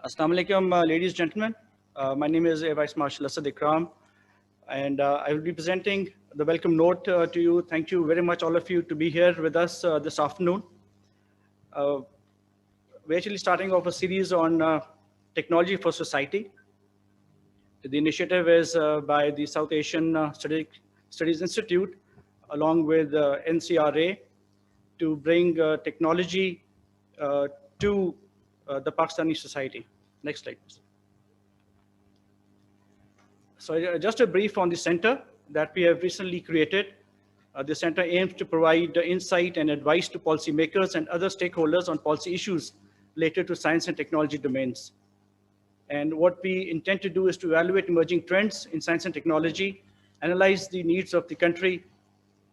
Assalamu alaikum, ladies and gentlemen. My name is Air Vice Marshal Asad Ikram, and I will be presenting the welcome note to you. Thank you very much, all of you, to be here with us this afternoon. We're actually starting off a series on technology for society. The initiative is by the South Asian Studies Institute, along with NCRA, to bring technology to the Pakistani society. Next slide, please. So just a brief on the center that we have recently created. The center aims to provide insight and advice to policymakers and other stakeholders on policy issues related to science and technology domains. And what we intend to do is to evaluate emerging trends in science and technology, analyze the needs of the country,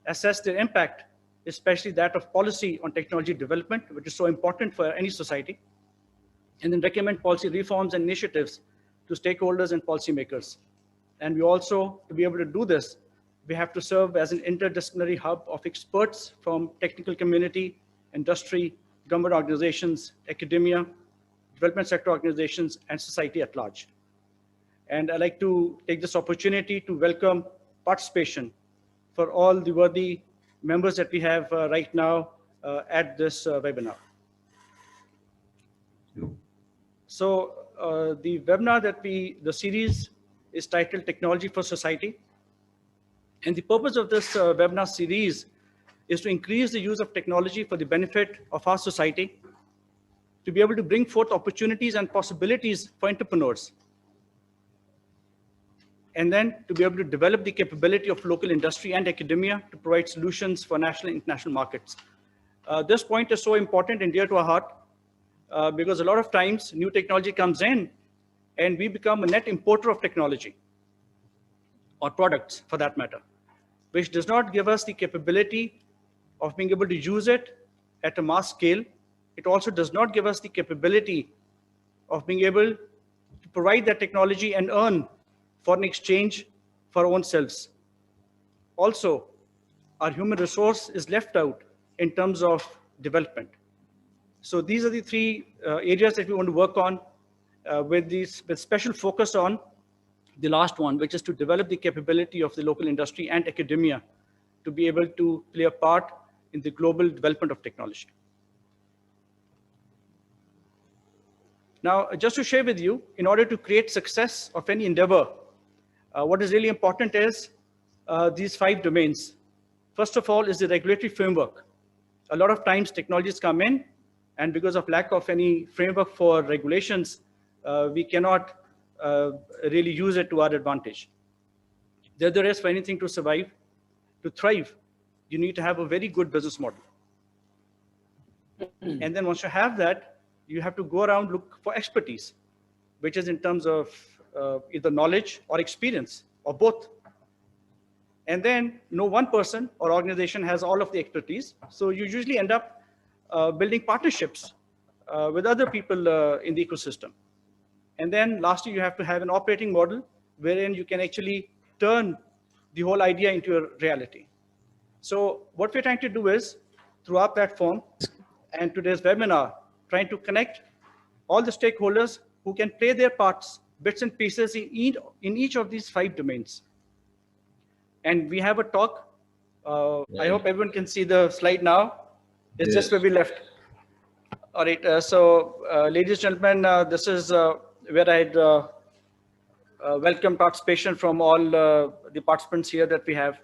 assess their impact, especially that of policy on technology development, which is so important for any society, and then recommend policy reforms and initiatives to stakeholders and policymakers. And we also, to be able to do this, we have to serve as an interdisciplinary hub of experts from technical community, industry, government organizations, academia, development sector organizations, and society at large. And I'd like to take this opportunity to welcome participation for all the worthy members that we have right now at this webinar. So the webinar the series is titled Technology for Society. And the purpose of this webinar series is to increase the use of technology for the benefit of our society, to be able to bring forth opportunities and possibilities for entrepreneurs, and then to be able to develop the capability of local industry and academia to provide solutions for national and international markets. This point is so important and dear to our heart because a lot of times new technology comes in and we become a net importer of technology or products for that matter, which does not give us the capability of being able to use it at a mass scale. It also does not give us the capability of being able to provide that technology and earn foreign exchange for our own selves. Also, our human resource is left out in terms of development. So these are the three areas that we want to work on with special focus on the last one, which is to develop the capability of the local industry and academia to be able to play a part in the global development of technology. Now, just to share with you, in order to create success of any endeavor, what is really important is these 5 domains. First of all is the regulatory framework. A lot of times technologies come in, and because of lack of any framework for regulations, we cannot really use it to our advantage. The other is for anything to survive, to thrive, you need to have a very good business model. And then once you have that, you have to go around look for expertise, which is in terms of either knowledge or experience or both. And then no one person or organization has all of the expertise. So you usually end up building partnerships with other people in the ecosystem. And then lastly, you have to have an operating model wherein you can actually turn the whole idea into a reality. So what we're trying to do is, through our platform and today's webinar, trying to connect all the stakeholders who can play their parts, bits and pieces in each of these 5 domains. And we have a talk. I hope everyone can see the slide now. It's just where we left. All right. Ladies and gentlemen, this is where I'd welcome participation from all the participants here that we have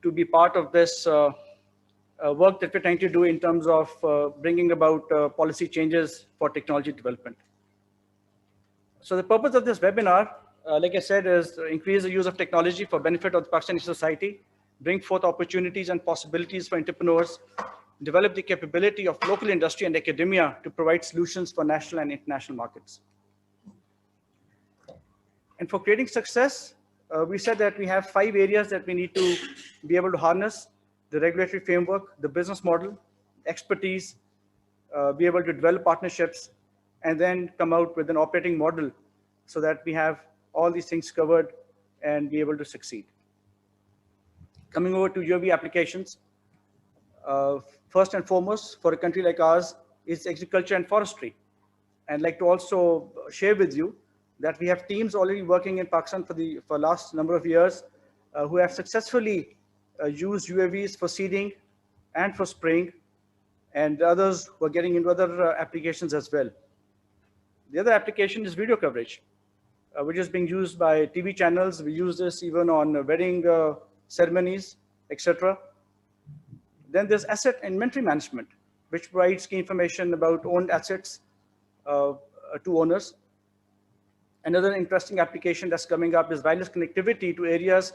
to be part of this work that we're trying to do in terms of bringing about policy changes for technology development. So the purpose of this webinar, like I said, is to increase the use of technology for benefit of the Pakistani society, bring forth opportunities and possibilities for entrepreneurs, develop the capability of local industry and academia to provide solutions for national and international markets. And for creating success, we said that we have 5 areas that we need to be able to harness: the regulatory framework, the business model, expertise, be able to develop partnerships, and then come out with an operating model so that we have all these things covered and be able to succeed. Coming over to UAV applications, first and foremost, for a country like ours, is agriculture and forestry. And I'd like to also share with you that we have teams already working in Pakistan for last number of years who have successfully used UAVs for seeding and for spraying, and others who are getting into other applications as well. The other application is video coverage, which is being used by TV channels. We use this even on wedding ceremonies, etc. Then there's asset inventory management, which provides key information about owned assets to owners. Another interesting application that's coming up is wireless connectivity to areas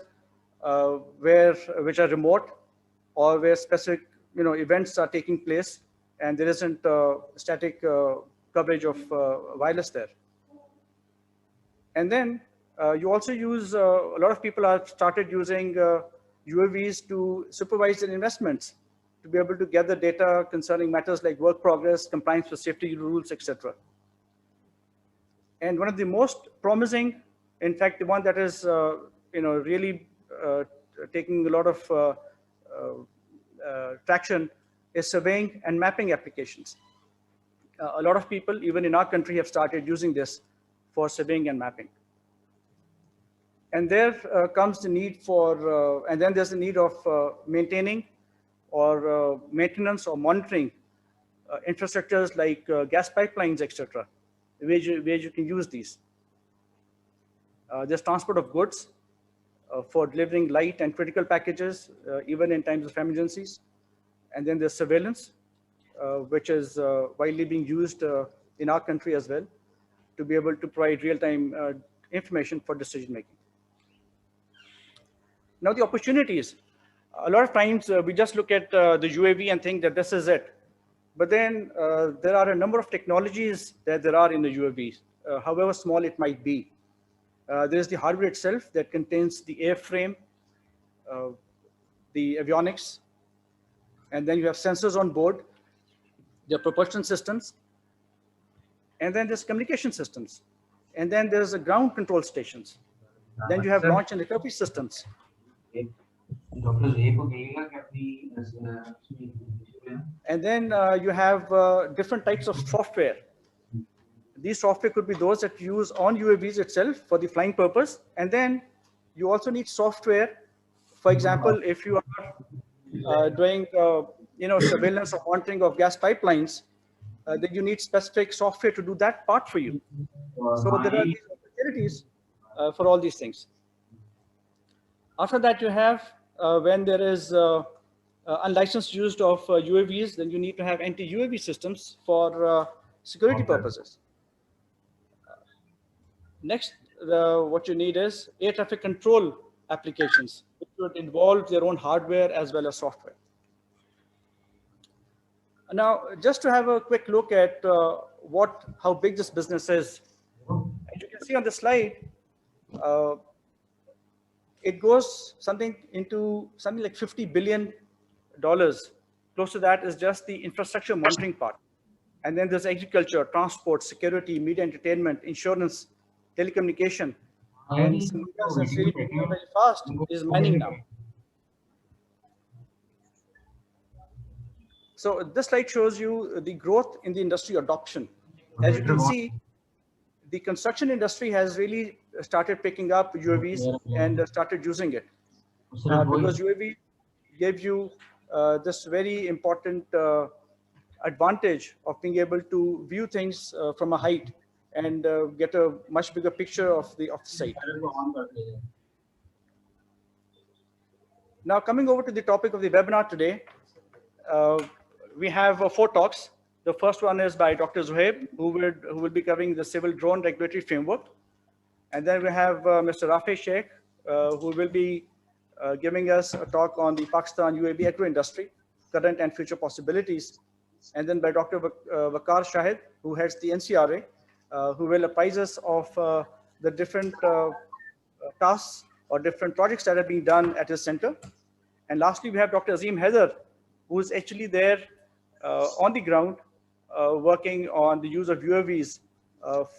which are remote or where specific events are taking place and there isn't static coverage of wireless there. And then you also use, a lot of people have started using UAVs to supervise their investments, to be able to gather data concerning matters like work progress, compliance with safety rules, etc. And one of the most promising, in fact, the one that is really taking a lot of traction is surveying and mapping applications. A lot of people, even in our country, have started using this for surveying and mapping. And there comes the need for, and then there's the need of maintaining or maintenance or monitoring infrastructures like gas pipelines, etc., where you can use these. There's transport of goods for delivering light and critical packages, even in times of emergencies. And then there's surveillance, which is widely being used in our country as well, to be able to provide real-time information for decision making. Now the opportunities. A lot of times we just look at the UAV and think that this is it. But then there are a number of technologies that there are in the UAVs, however small it might be. There's the hardware itself that contains the airframe, the avionics, and then you have sensors on board, the propulsion systems, and then there's communication systems, and then there's the ground control stations. Then you have launch and recovery systems. And then you have different types of software. These software could be those that you use on UAVs itself for the flying purpose. And then you also need software. For example, if you are doing surveillance or monitoring of gas pipelines, then you need specific software to do that part for you. So there are these opportunities for all these things. After that, you have when there is unlicensed use of UAVs, then you need to have anti-UAV systems for security purposes. Next, what you need is air traffic control applications, which would involve their own hardware as well as software. Now, just to have a quick look at how big this business is, as you can see on the slide, it goes something like $50 billion. Close to that is just the infrastructure monitoring part. And then there's agriculture, transport, security, media entertainment, insurance, telecommunication. And something else that's really picking up very fast is mining now. So this slide shows you the growth in the industry adoption. As you can see, the construction industry has really started picking up UAVs and started using it. Because UAV gave you this very important advantage of being able to view things from a height and get a much bigger picture of the site. Now, coming over to the topic of the webinar today, we have 4 talks. The first one is by Dr. Zohaib, who will be covering the civil drone regulatory framework. And then we have Mr. Rafi Sheikh, who will be giving us a talk on the Pakistan UAV agro industry, current and future possibilities. And then by Dr. Waqar Shahid, who heads the NCRA, who will apprise us of the different tasks or different projects that are being done at his center. And lastly, we have Dr. Azim Haider, who is actually there on the ground working on the use of UAVs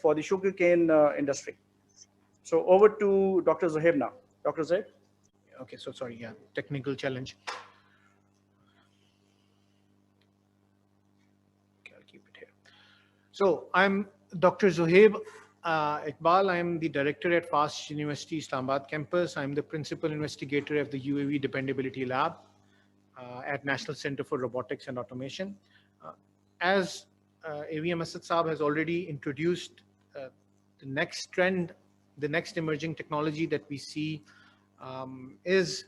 for the sugarcane industry. So over to Dr. Zohaib now. Dr. Zohaib? Okay, so sorry, yeah, technical challenge. Okay, I'll keep it here. So I'm Dr. Zohaib Iqbal, I am the director at FAST University Islamabad campus. I'm the principal investigator of the UAV Dependability Lab at National Center for Robotics and Automation. Uh, as AVM Asad Saab has already introduced the next trend, the next emerging technology that we see is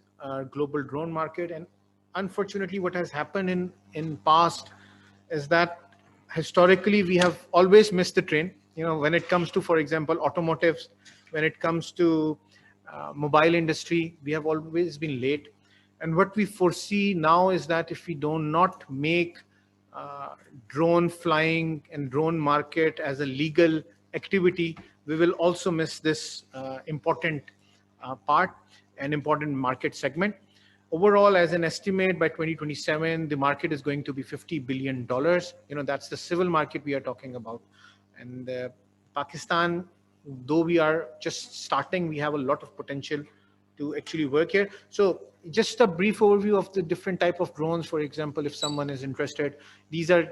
global drone market. And unfortunately, what has happened in past is that historically we have always missed the train. You know, when it comes to, for example, automotives, when it comes to mobile industry, we have always been late. And what we foresee now is that if we do not make uh, drone flying and drone market as a legal activity, we will also miss this important part and important market segment. Overall, as an estimate, by 2027, the market is going to be $50 billion. You know, that's the civil market we are talking about. And Pakistan, though we are just starting, we have a lot of potential to actually work here. So just a brief overview of the different type of drones. For example, if someone is interested, these are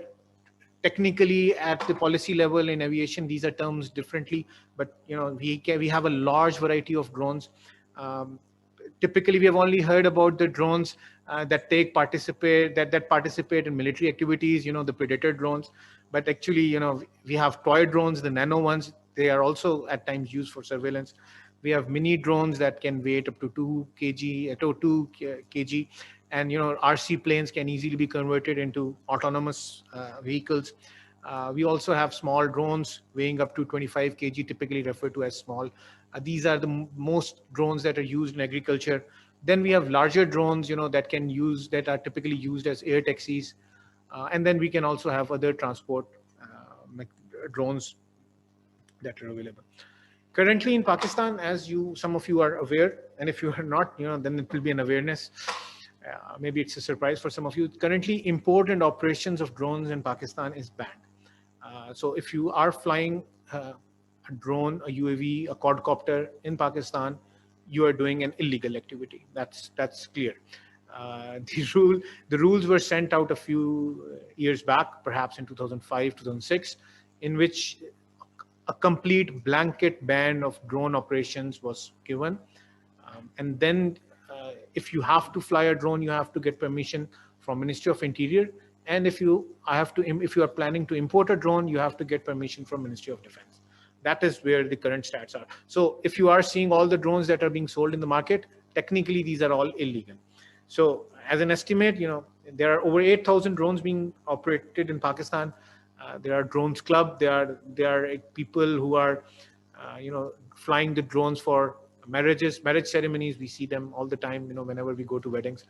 technically at the policy level in aviation, these are terms differently, but you know, we have a large variety of drones. Um, Typically we have only heard about the drones that participate in military activities, you know, the Predator drones. But actually, you know, we have toy drones, the nano ones. They are also at times used for surveillance. We have mini drones that can weigh up to 2 kg, and you know, RC planes can easily be converted into autonomous vehicles. We also have small drones weighing up to 25 kg, typically referred to as small. These are the most drones that are used in agriculture. Then we have larger drones, you know, that are typically used as air taxis. And then we can also have other transport drones that are available. Currently in Pakistan, as some of you are aware, and if you are not, you know, then it will be an awareness. Maybe it's a surprise for some of you. Currently, import and operations of drones in Pakistan is banned. So if you are flying a drone, a UAV, a quadcopter in Pakistan, you are doing an illegal activity. That's clear. The rules were sent out a few years back, perhaps in 2005, 2006, in which a complete blanket ban of drone operations was given. And then if you have to fly a drone, you have to get permission from Ministry of Interior. And if you are planning to import a drone, you have to get permission from Ministry of Defense. That is where the current stats are. So if you are seeing all the drones that are being sold in the market, technically these are all illegal. So as an estimate, you know, there are over 8,000 drones being operated in Pakistan. There are drones club. There are people who are, you know, flying the drones for marriage ceremonies. We see them all the time, you know, whenever we go to weddings.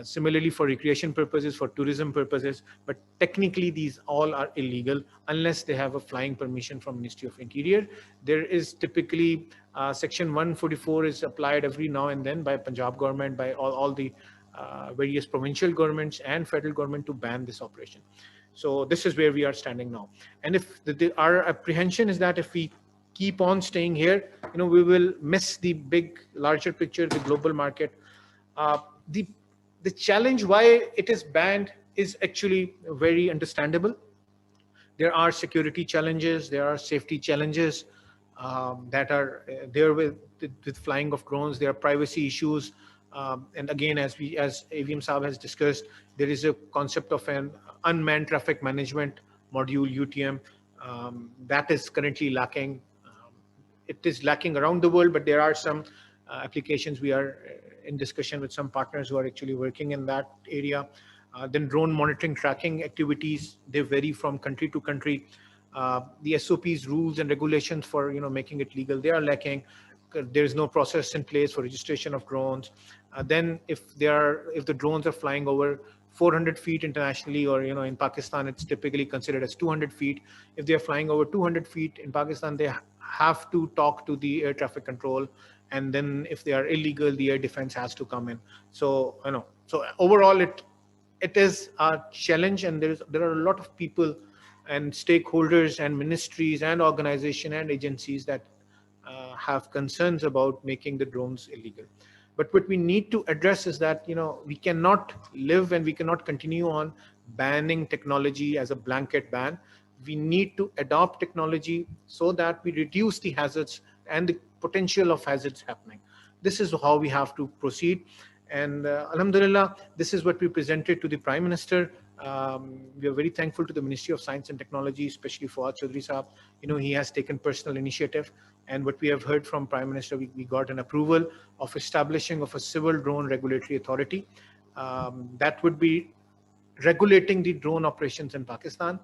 Similarly, for recreation purposes, for tourism purposes, but technically these all are illegal unless they have a flying permission from Ministry of Interior. There is typically Section 144 is applied every now and then by Punjab government, by all the various provincial governments and federal government to ban this operation. So this is where we are standing now. And if our apprehension is that if we keep on staying here, you know, we will miss the larger picture, the global market. The challenge why it is banned is actually very understandable. There are security challenges, there are safety challenges that are there with flying of drones. There are privacy issues. And again, as AVM Saab has discussed, there is a concept of an unmanned traffic management module, UTM, that is currently lacking. It is lacking around the world, but there are some applications. We are in discussion with some partners who are actually working in that area. Then drone monitoring tracking activities, they vary from country to country. The SOPs, rules and regulations for, you know, making it legal, they are lacking. There is no process in place for registration of drones. Then if the drones are flying over 400 feet internationally, or, you know, in Pakistan, it's typically considered as 200 feet. If they're flying over 200 feet in Pakistan, they have to talk to the air traffic control. And then if they are illegal, the air defense has to come in. So, you know, so overall, it is a challenge, and there are a lot of people and stakeholders and ministries and organizations and agencies that have concerns about making the drones illegal. But what we need to address is that, you know, we cannot live and we cannot continue on banning technology as a blanket ban. we need to adopt technology so that we reduce the hazards and the potential of hazards happening. This is how we have to proceed. And Alhamdulillah, this is what we presented to the Prime Minister. We are very thankful to the Ministry of Science and Technology, especially Fawad Chaudhry Sahab. He has taken personal initiative. And what we have heard from Prime Minister, we got an approval of establishing of a civil drone regulatory authority that would be regulating the drone operations in Pakistan.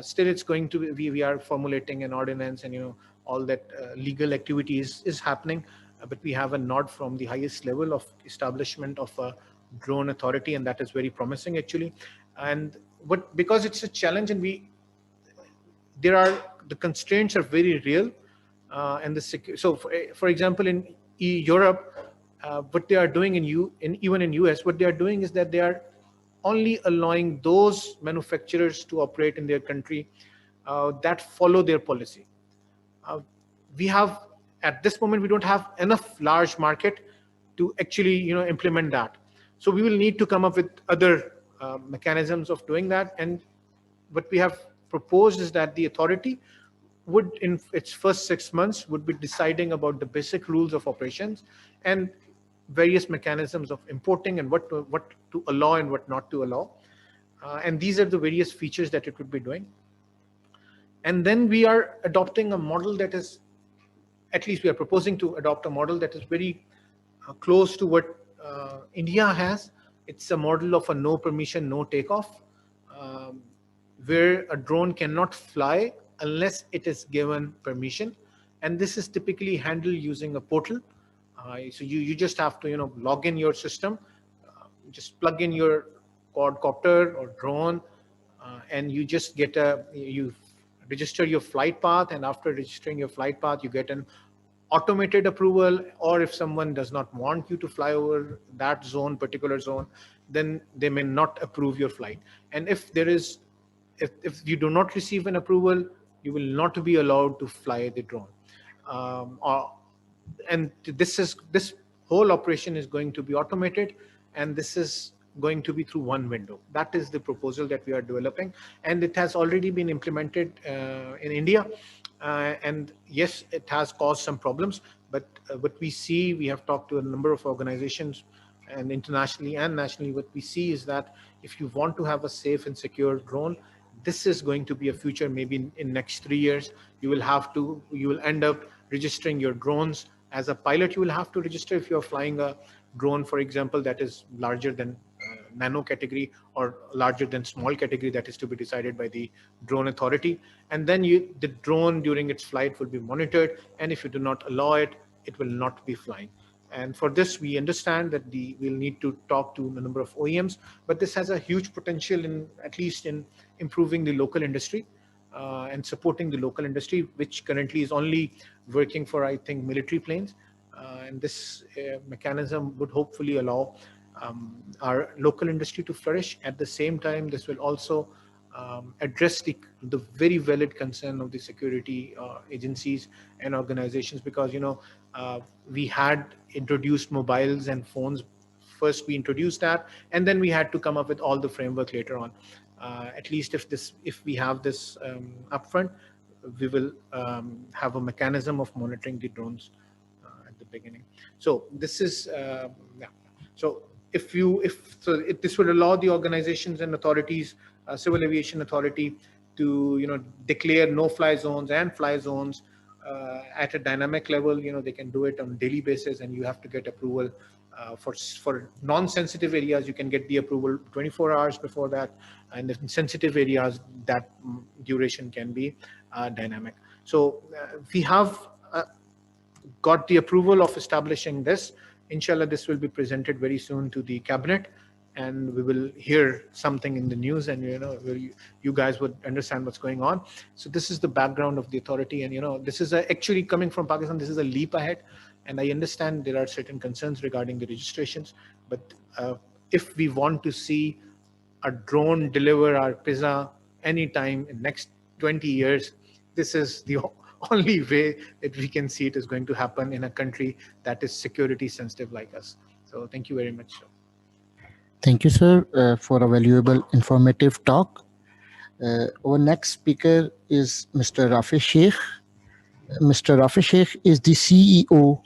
Still, it's going to be, we are formulating an ordinance, and all that legal activity is happening. But we have a nod from the highest level of establishment of a drone authority, and that is very promising actually. And because it's a challenge, and the constraints are very real, and so for example in Europe, what they are doing even in US, what they are doing is that they are only allowing those manufacturers to operate in their country that follow their policy. We have, at this moment, we don't have enough large market to actually implement that. So we will need to come up with other mechanisms of doing that. And what we have proposed is that the authority would, in its first 6 months, would be deciding about the basic rules of operations and various mechanisms of importing and what to allow and what not to allow. And these are the various features that it would be doing. And then we are adopting a model that is, at least we are proposing to adopt a model that is very close to what India has. It's a model of a no permission, no takeoff, where a drone cannot fly unless it is given permission. And this is typically handled using a portal. So you just have to log in your system, just plug in your quadcopter or drone, and you just get you register your flight path, and after registering your flight path, you get an automated approval. Or if someone does not want you to fly over that particular zone, then they may not approve your flight. And if you do not receive an approval, you will not be allowed to fly the drone. And this whole operation is going to be automated, and this is going to be through one window. That is the proposal that we are developing, and it has already been implemented in India. And yes, it has caused some problems, but what we see, we have talked to a number of organizations, and internationally and nationally, what we see is that if you want to have a safe and secure drone, this is going to be a future. Maybe in next 3 years, you will end up registering your drones. As a pilot, you will have to register if you're flying a drone, for example, that is larger than nano category or larger than small category, that is to be decided by the drone authority. And then the drone during its flight will be monitored. And if you do not allow it, it will not be flying. And for this, we understand that we'll need to talk to a number of OEMs, but this has a huge potential at least in improving the local industry and supporting the local industry, which currently is only working for, I think, military planes. And this mechanism would hopefully allow our local industry to flourish. At the same time, this will also address the very valid concern of the security agencies and organizations, because we had introduced mobiles and phones. First we introduced that, and then we had to come up with all the framework later on. At least if we have this upfront, we will have a mechanism of monitoring the drones at the beginning. So this is yeah. So this will allow the organizations and authorities, Civil Aviation Authority, to declare no-fly zones and fly zones at a dynamic level. They can do it on a daily basis, and you have to get approval for non-sensitive areas. You can get the approval 24 hours before that, and in sensitive areas, that duration can be dynamic. So we have got the approval of establishing this. Inshallah, this will be presented very soon to the cabinet, and we will hear something in the news, and you guys would understand what's going on. So this is the background of the authority, and this is actually coming from Pakistan. This is a leap ahead, and I understand there are certain concerns regarding the registrations, but if we want to see a drone deliver our pizza anytime in next 20 years, this is the only way that we can see it is going to happen in a country that is security sensitive like us. So thank you very much. Thank you, sir, for a valuable, informative talk. Our next speaker is Mr. Rafi Sheikh. Mr. Rafi Sheikh is the CEO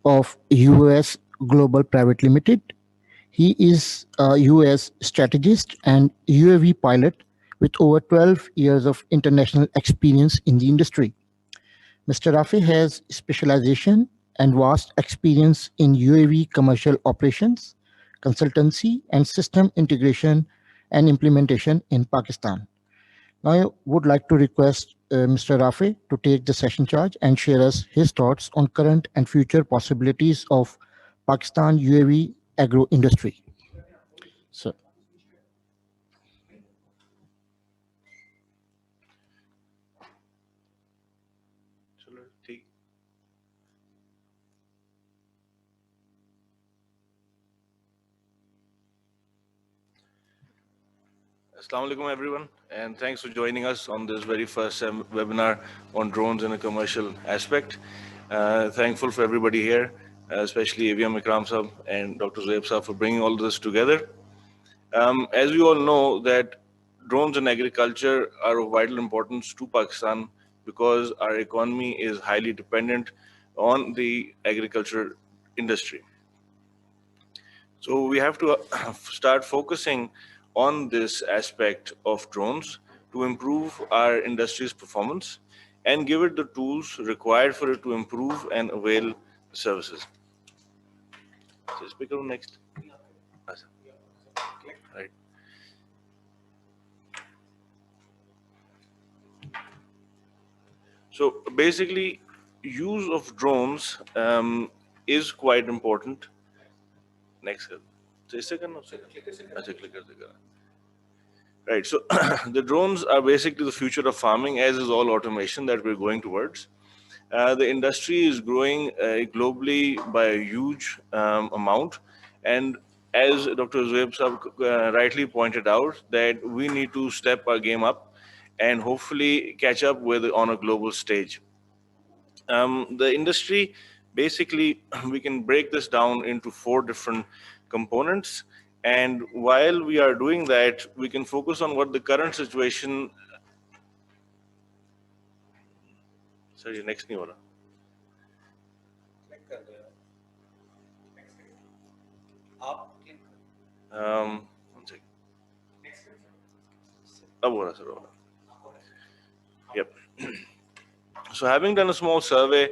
of US Global Private Limited. He is a US strategist and UAV pilot with over 12 years of international experience in the industry. Mr. Rafi has specialization and vast experience in UAV commercial operations, consultancy, and system integration and implementation in Pakistan. Now, I would like to request Mr. Rafi to take the session charge and share us his thoughts on current and future possibilities of Pakistan UAV agro industry. So, Assalamu alaikum, everyone, and thanks for joining us on this very first webinar on drones in a commercial aspect. Thankful for everybody here, especially AVM Ikram Sahab and Dr. Zoeb Sahab for bringing all this together. As we all know that drones in agriculture are of vital importance to Pakistan because our economy is highly dependent on the agriculture industry. So we have to start focusing on this aspect of drones to improve our industry's performance and give it the tools required for it to improve and avail the services. So speak on next. Right. So basically, use of drones is quite important. Next. Second. Right. So the drones are basically the future of farming, as is all automation that we're going towards. The industry is growing globally by a huge amount. And as Dr. Zoeb Sahab rightly pointed out, that we need to step our game up and hopefully catch up with on a global stage. The industry, basically, we can break this down into 4 different components. And while we are doing that, we can focus on what the current situation. Sorry, next new order. One second. Yep. So having done a small survey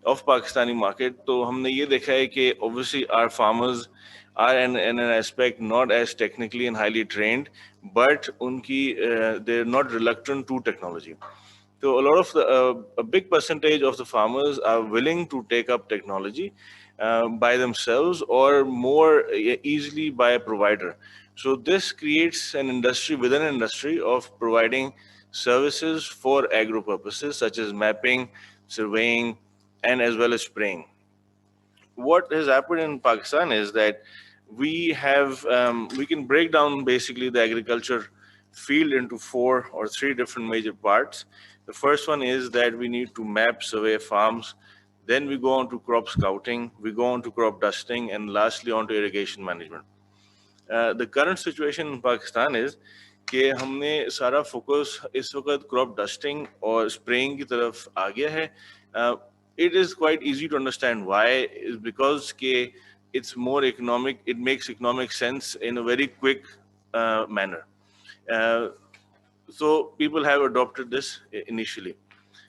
of Pakistani market, तो हमने ये देखा है कि obviously our farmers are in an aspect not as technically and highly trained, but they're not reluctant to technology. So a lot of a big percentage of the farmers are willing to take up technology by themselves or more easily by a provider. So this creates an industry within an industry of providing services for agro purposes such as mapping, surveying, and as well as spraying. What has happened in Pakistan is that we can break down basically the agriculture field into 4 or 3 different major parts. The first one is that we need to map, survey farms. Then we go on to crop scouting, we go on to crop dusting, and lastly on to irrigation management. The current situation in Pakistan is कि हमने सारा focus इस वक्त crop dusting और spraying की तरफ आ गया है. It is quite easy to understand why, is because it's more economic, it makes economic sense in a very quick manner. So people have adopted this initially.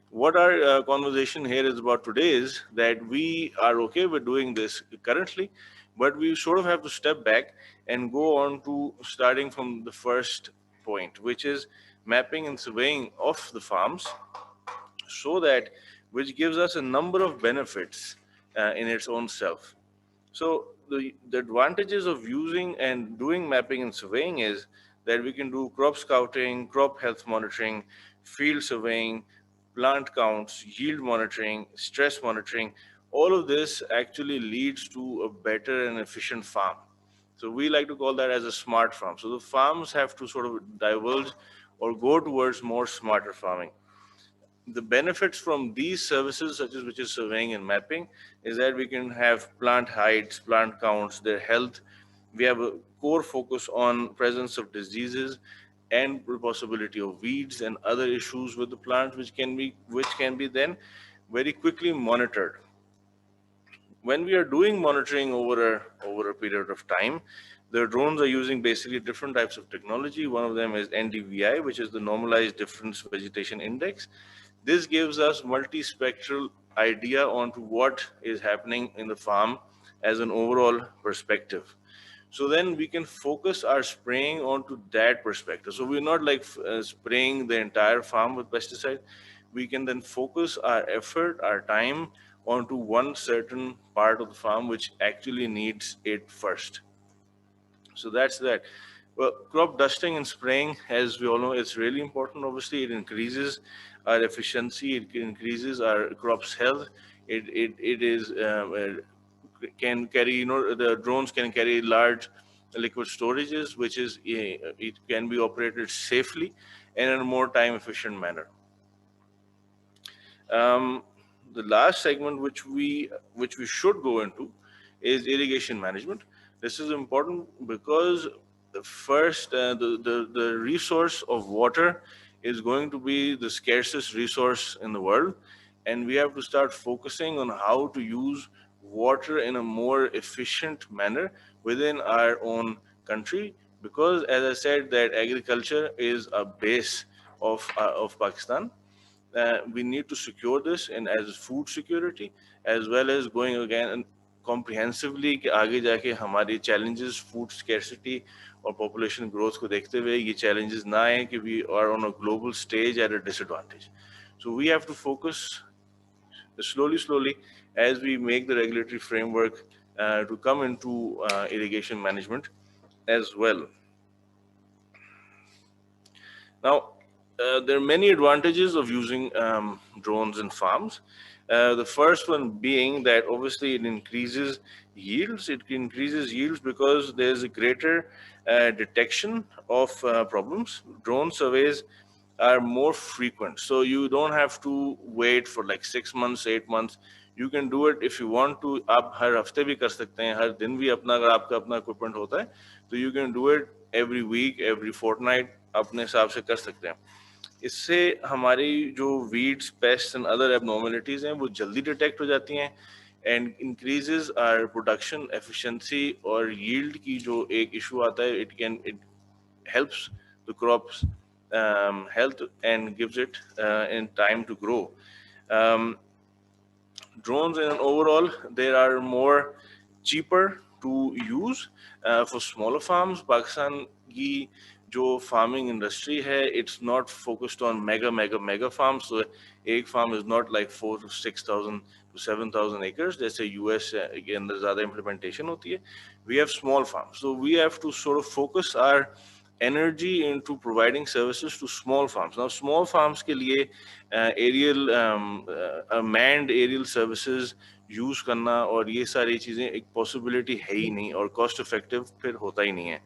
What our conversation here is about today is that we are okay with doing this currently, but we sort of have to step back and go on to starting from the first point, which is mapping and surveying of the farms, so that which gives us a number of benefits in its own self. So the advantages of using and doing mapping and surveying is that we can do crop scouting, crop health monitoring, field surveying, plant counts, yield monitoring, stress monitoring. All of this actually leads to a better and efficient farm. So we like to call that as a smart farm. So the farms have to sort of diverge or go towards more smarter farming. The benefits from these services, such as which is surveying and mapping, is that we can have plant heights, plant counts, their health. We have a core focus on presence of diseases and the possibility of weeds and other issues with the plant, which can be then very quickly monitored. When we are doing monitoring over a period of time, the drones are using basically different types of technology. One of them is NDVI, which is the Normalized Difference Vegetation Index. This gives us multispectral idea onto what is happening in the farm as an overall perspective. So then we can focus our spraying onto that perspective. So we're not like spraying the entire farm with pesticide. We can then focus our effort, our time onto one certain part of the farm which actually needs it first. So that's that. Well, crop dusting and spraying, as we all know, it's really important. Obviously, it increases our efficiency, it increases our crop's health. It is can carry, you know, the drones can carry large liquid storages, which is it can be operated safely and in a more time efficient manner. The last segment which we should go into is irrigation management. This is important because the resource of water is going to be the scarcest resource in the world, and we have to start focusing on how to use water in a more efficient manner within our own country, because as I said that agriculture is a base of Pakistan. We need to secure this and as food security, as well as going again and comprehensively कि आगे जाके हमारी challenges food scarcity और population growth को देखते हुए ये challenges ना आए कि we are on a global stage at a disadvantage. So we have to focus slowly as we make the regulatory framework to come into irrigation management as well. Now, there are many advantages of using drones in farms. The first one being that obviously it increases yields. It increases yields because there's a greater detection of problems. Drone surveys are more frequent, so you don't have to wait for like 6 months, 8 months. You can do it if you want to. आप हर हफ्ते भी कर सकते हैं, हर दिन भी अपना अगर आपका अपना equipment होता है, तो you can do it every week, every fortnight, अपने हिसाब से कर सकते हैं. इससे हमारी जो weeds, pests and other abnormalities हैं वो जल्दी detect हो जाती हैं and increases our production efficiency और yield की जो एक issue आता है, it helps the crops health and gives it in time to grow. Drones in overall, they are more cheaper to use for smaller farms. Pakistan की जो farming industry है, it's not focused on mega farms. So एक farm is not like 4,000 to 6,000 to 7,000 acres. जैसे US के अंदर ज़्यादा implementation होती है. We have small farms, so we have to sort of focus our energy into providing services to small farms. Now, small farms के लिए manned aerial services use करना और ये सारी चीजें एक possibility है ही नहीं और cost effective फिर होता ही नहीं है.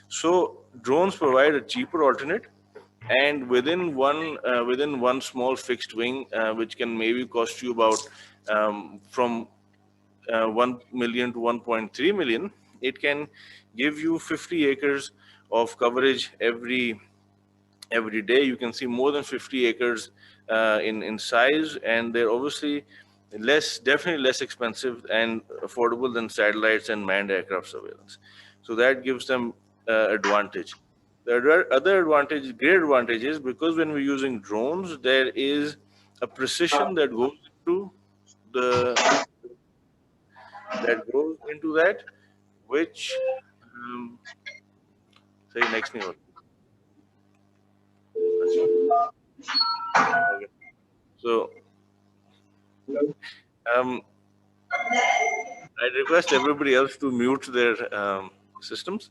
So drones provide a cheaper alternate, and within one small fixed wing, which can maybe cost you about from 1 million to 1.3 million, it can give you 50 acres of coverage every day. You can see more than 50 acres in size, and they're obviously definitely less expensive and affordable than satellites and manned aircraft surveillance. So that gives them advantage. The other advantage, great advantage, is because when we're using drones, there is a precision that goes into that, which say next me. Okay. So I request everybody else to mute their systems.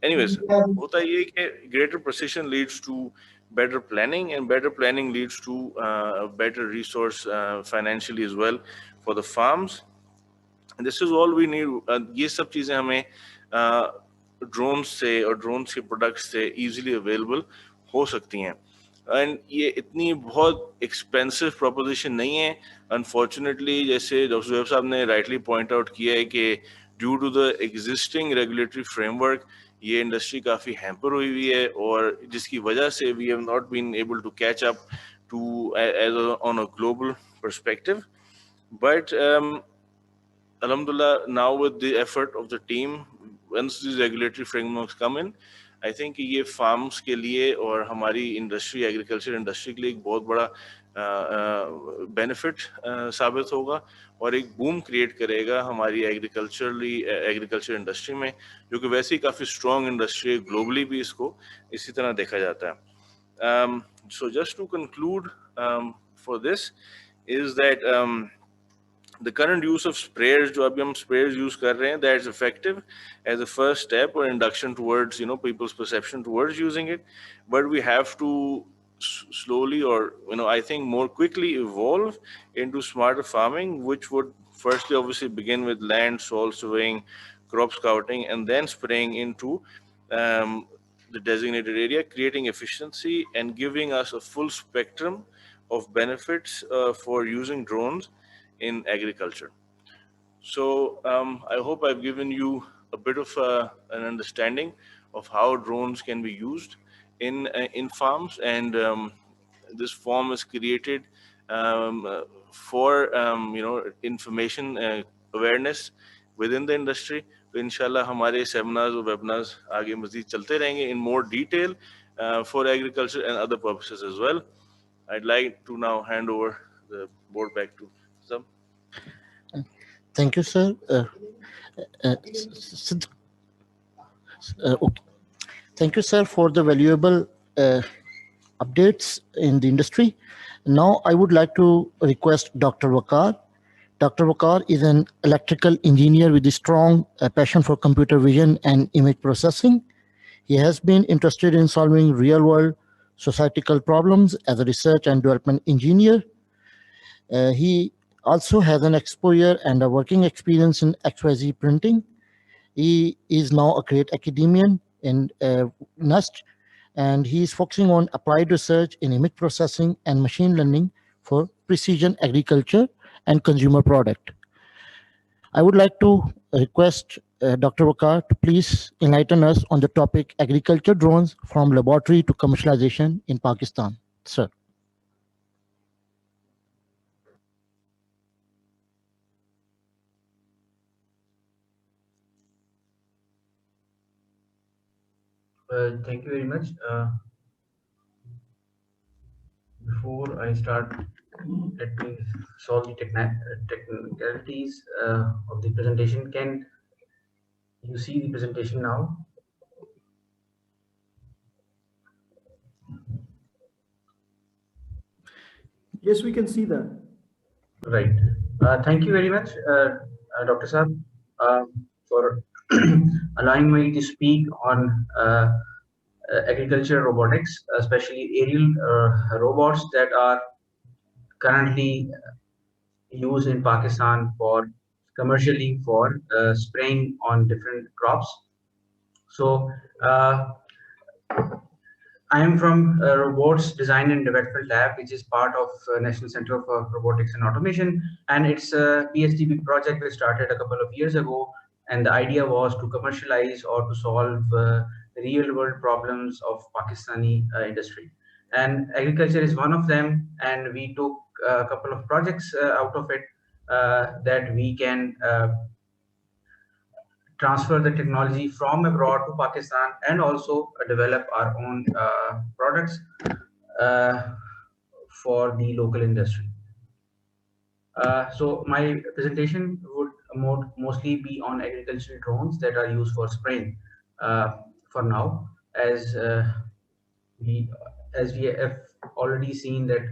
Anyways, होता ये है कि greater precision leads to better planning, and better planning leads to better resource financially as well for the farms. And this is all we need. ये सब चीजें हमें drones से और drones के products से easily available हो सकती हैं. And ये इतनी बहुत expensive proposition नहीं है. Unfortunately, जैसे डॉक्टर ज़ुहैब साहब ने rightly point out किया है कि due to the existing regulatory framework, ये इंडस्ट्री काफ़ी हैम्पर हुई हुई है और जिसकी वजह से we have not been able to catch up to age on a global perspective. But Alhamdulillah, now with the effort of the team, once these regulatory frameworks come in, I think ये farms के लिए और हमारी industry, agriculture industry के लिए एक बहुत बड़ा benefit साबित होगा और एक boom create करेगा हमारी agriculture industry में, जो कि वैसे ही काफ़ी strong industry है, globally भी इसको इसी तरह देखा जाता है. So just to conclude for this is that the current use of sprayers, जो अभी हम sprayers use कर रहे हैं, that's effective as a first step or induction towards, you know, people's perception towards using it. But we have to slowly, or, you know, I think more quickly evolve into smarter farming, which would firstly obviously begin with land, soil surveying, crop scouting, and then spraying into the designated area, creating efficiency and giving us a full spectrum of benefits for using drones in agriculture. So I hope I've given you a bit of an understanding of how drones can be used in farms, and this form is created for you know, information awareness within the industry. तो इंशाल्लाह हमारे seminars और webinars आगे मज़ीद चलते रहेंगे in more detail for agriculture and other purposes as well. I'd like to now hand over the board back to Sam. Thank you, sir. Okay. Thank you, sir, for the valuable updates in the industry. Now, I would like to request Dr. Waqar. Dr. Waqar is an electrical engineer with a strong passion for computer vision and image processing. He has been interested in solving real-world societal problems as a research and development engineer. He also has an exposure and a working experience in XYZ printing. He is now a great academician in NUST, and he is focusing on applied research in image processing and machine learning for precision agriculture and consumer product. I would like to request Dr. Waqar to please enlighten us on the topic agriculture drones from laboratory to commercialization in Pakistan. Sir. Thank you very much. Before I start, let me solve the technicalities of the presentation. Can you see the presentation now? Yes, we can see that. Right. Thank you very much, Dr. Saab, for allowing me to speak on agriculture robotics, especially aerial robots that are currently used in Pakistan for commercially for spraying on different crops. So I am from Robots Design and Development Lab, which is part of National Center for Robotics and Automation, and it's a PhD project we started a couple of years ago, and the idea was to commercialize or to solve real-world problems of Pakistani industry. And agriculture is one of them, and we took a couple of projects out of it that we can transfer the technology from abroad to Pakistan and also develop our own products for the local industry. So my presentation would mostly be on agricultural drones that are used for spraying for now, as we have already seen that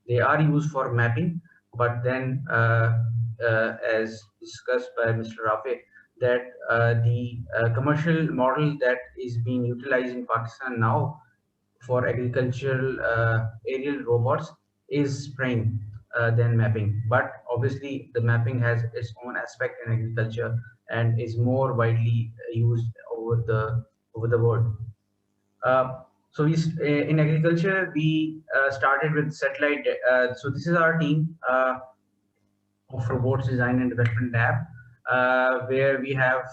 they are used for mapping, but then as discussed by Mr. Rafe, that the commercial model that is being utilized in Pakistan now for agricultural aerial robots is spraying than mapping. But obviously the mapping has its own aspect in agriculture and is more widely used over the world. So in agriculture, we started with satellite. So this is our team of Robots Design and Development Lab, where we have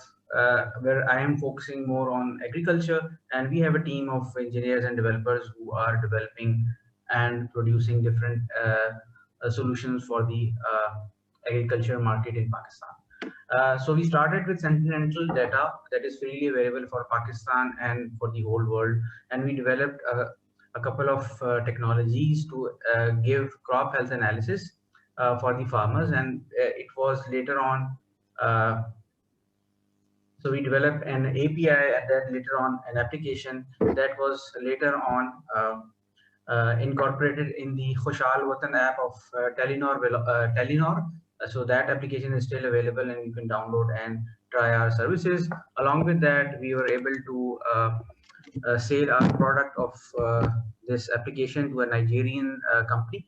where I am focusing more on agriculture, and we have a team of engineers and developers who are developing and producing different solutions for the agriculture market in Pakistan. So we started with Sentinel data that is freely available for Pakistan and for the whole world, and we developed a couple of technologies to give crop health analysis for the farmers, and it was later on. So we developed an API and then later on an application that was later on incorporated in the Khushal Watan app of Telenor. So that application is still available and you can download and try our services. Along with that, we were able to sell our product of this application to a Nigerian company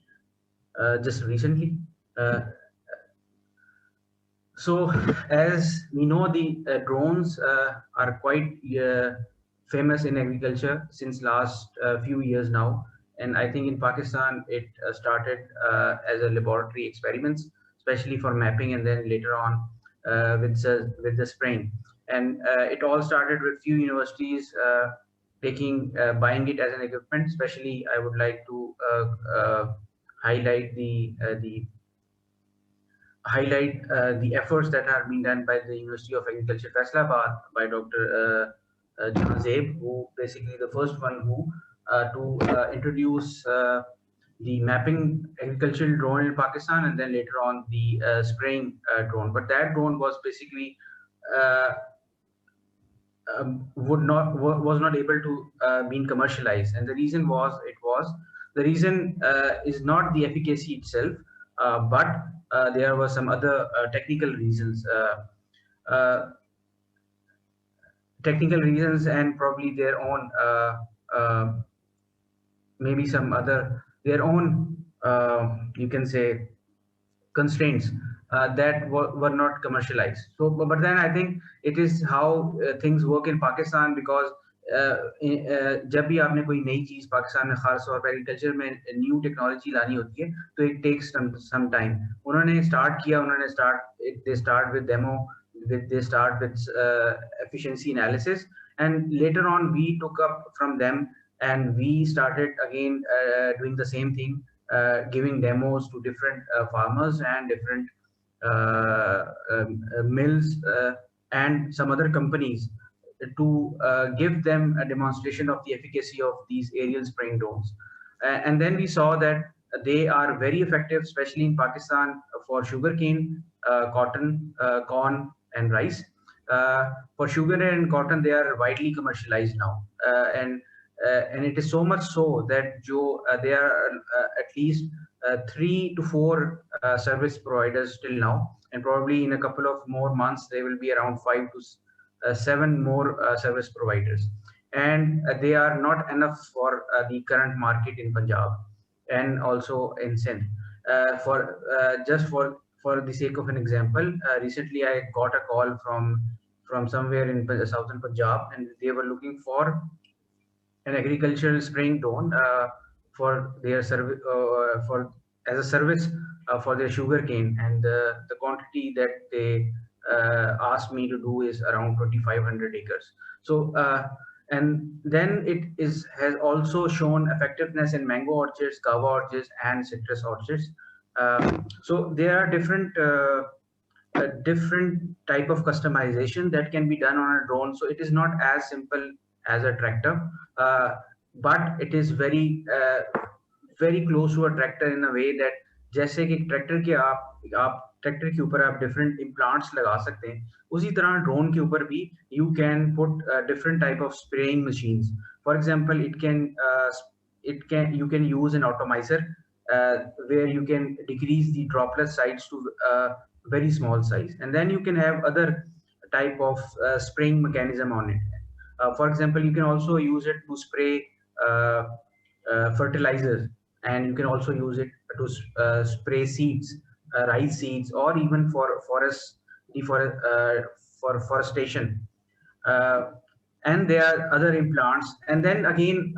just recently. So as we know, the drones are quite famous in agriculture since last few years now. And I think in Pakistan, it started as a laboratory experiments, especially for mapping, and then later on with the spraying. And it all started with few universities buying it as an equipment. Especially, I would like to highlight the efforts that are being done by the University of Agriculture, Faisalabad, by Dr. John Zabe, who basically the first one who to introduce the mapping agricultural drone in Pakistan, and then later on the spraying drone. But that drone was basically was not able to be commercialized, and the reason is not the efficacy itself, but there were some other technical reasons and probably their own maybe some other their own you can say constraints that were not commercialized. So but then I think it is how things work in Pakistan, because जब भी आपने कोई नई चीज पाकिस्तान में खास तौर पर एग्रीकल्चर में न्यू टेक्नोलॉजी लानी होती है तो इट टेक्स सम टाइम. उन्होंने start with demo, they start with efficiency analysis, and later on we took up from them and we started again doing the same thing, giving demos to different farmers and different mills and some other companies to give them a demonstration of the efficacy of these aerial spraying drones. And then we saw that they are very effective, especially in Pakistan for sugarcane, cotton, corn, and rice. For sugar and cotton, they are widely commercialized now, and it is so much so that there are at least 3 to 4 service providers till now, and probably in a couple of more months there will be around 5 to 7 more service providers, and they are not enough for the current market in Punjab and also in Sindh. Just for the sake of an example, recently I got a call from somewhere in southern Punjab, and they were looking for an agricultural spraying drone for their service as a service for their sugarcane, and the quantity that they asked me to do is around 2,500 acres. So and then has also shown effectiveness in mango orchards, guava orchards, and citrus orchards. So there are different type of customization that can be done on a drone. So it is not as simple as a tractor, but it is very close to a tractor in a way that जैसे कि tractor के आप tractor के ऊपर आप different implants लगा सकते हैं, उसी तरह ड्रोन के ऊपर भी you can put different type of spraying machines. For example you can use an atomizer where you can decrease the droplet size to very small size, and then you can have other type of spraying mechanism on it. For example, you can also use it to spray fertilizers, and you can also use it to spray seeds, rice seeds, or even for forestation. And there are other implants. And then again,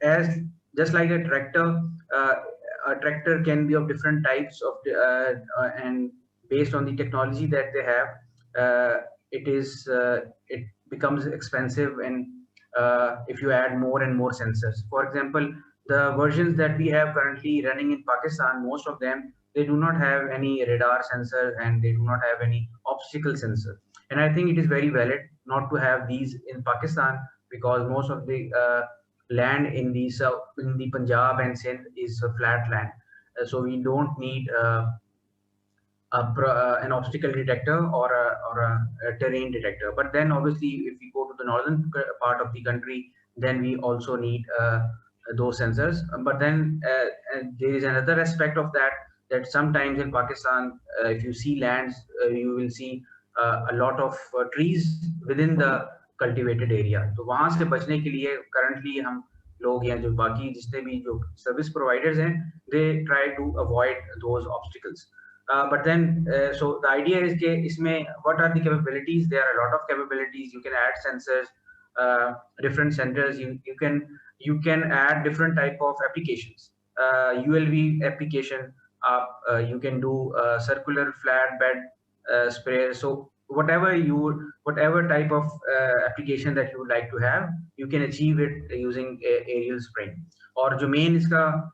as just like a tractor can be of different types of and based on the technology that they have, it becomes expensive, and if you add more and more sensors. For example, the versions that we have currently running in Pakistan, most of them, they do not have any radar sensor and they do not have any obstacle sensor. And I think it is very valid not to have these in Pakistan, because most of the land in the Punjab and Sindh is a flat land. So we don't need an obstacle detector or a terrain detector. But then obviously, if we go to the northern part of the country, then we also need those sensors. But then there is another aspect of that, that sometimes in Pakistan, if you see lands, you will see a lot of trees within the cultivated area. तो वहां से बचने के लिए currently हम लोग या जो बाकी जितने भी जो service providers हैं, they try to avoid those obstacles. But then, so the idea is that isme, what are the capabilities? There are a lot of capabilities. You can add sensors, different sensors. You can add different type of applications. ULV application. You can do circular flat bed spray. So whatever type of application that you would like to have, you can achieve it using aerial spraying. और जो main इसका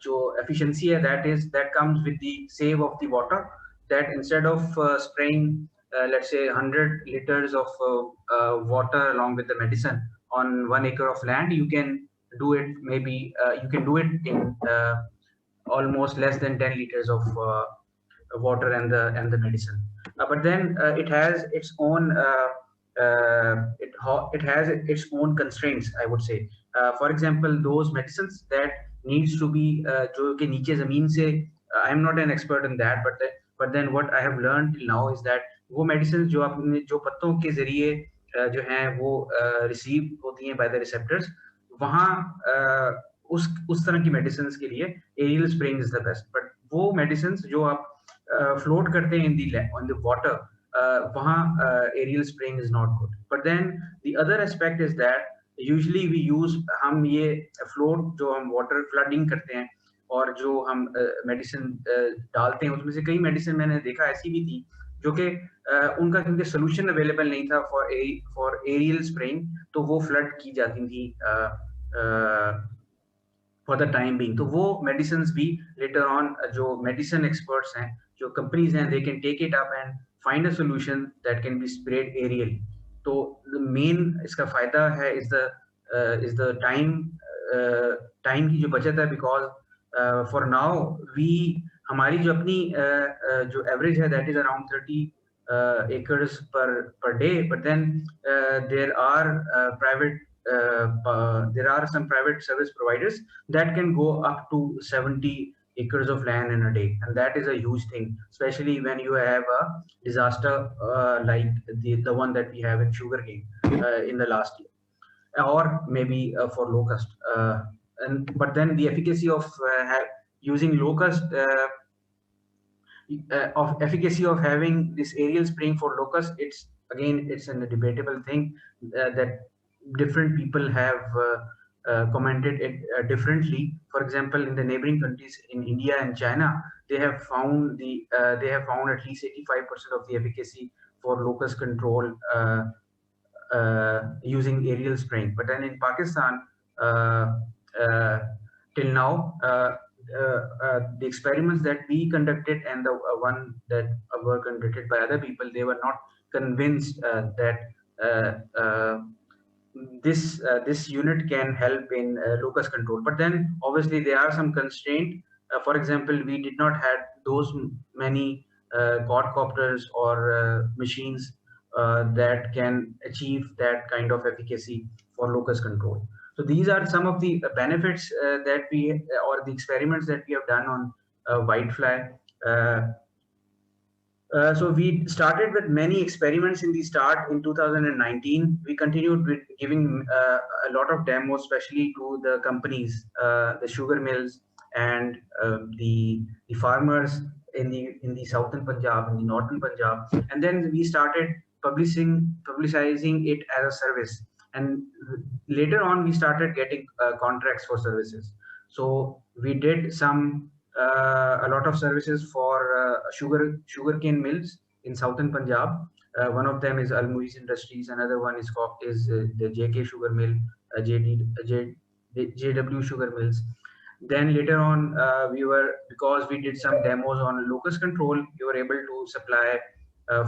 जो efficiency है, that comes with the save of the water, that instead of spraying let's say 100 liters of water along with the medicine on 1 acre of land, you can do it in almost less than 10 liters of water and the medicine. But then it has its own its own constraints, I would say. For example, those medicines that needs to be जो कि नीचे जमीन से, I am not an expert in that, but then what I have learned till now is that वो medicines जो आपने जो पत्तों के जरिए जो हैं वो receive होती हैं by the receptors, वहाँ उस तरह की medicines के लिए aerial spraying is the best. But वो medicines जो आप float करते हैं on the water, वहाँ aerial spraying is not good. But then the other aspect is that usually we use, हम ये float जो हम water flooding करते हैं और जो हम medicine डालते हैं, उसमें से कई medicine मैंने देखा ऐसी भी थी जो कि उनका क्योंकि solution available नहीं था for aerial spraying, तो वो flood की जाती थी for the time being. तो वो medicines भी later on जो medicine experts हैं, जो companies हैं, they can take it up and find a solution that can be sprayed aerially. तो the main इसका फायदा है is the time की जो बचत है, because for now हमारी जो अपनी जो average है, that is around 30 acres per day. But then there are some private service providers that can go up to 70 acres of land in a day, and that is a huge thing, especially when you have a disaster like the one that we have in sugarcane in the last year, or maybe for locust. But then the efficacy of using locust, efficacy of having this aerial spraying for locust, it's a debatable thing that different people have commented it differently. For example, in the neighboring countries, in India and China, they have found at least 85% of the efficacy for locust control using aerial spraying. But then in Pakistan, till now, the experiments that we conducted and the one that were conducted by other people, they were not convinced that this unit can help in locust control. But then obviously there are some constraints. For example, we did not have those many quadcopters or machines that can achieve that kind of efficacy for locust control. So these are some of the benefits that or the experiments that we have done on whitefly. So we started with many experiments in the start in 2019. We continued with giving a lot of demos, especially to the companies, the sugar mills, and the farmers in the southern Punjab and the northern Punjab. And then we started publicizing it as a service. And later on, we started getting contracts for services. So we did a lot of services for sugarcane mills in southern Punjab. One of them is Almuiz Industries. Another one is the JK Sugar Mill, JW Sugar Mills. Then later on, because we did some demos on locust control, we were able to supply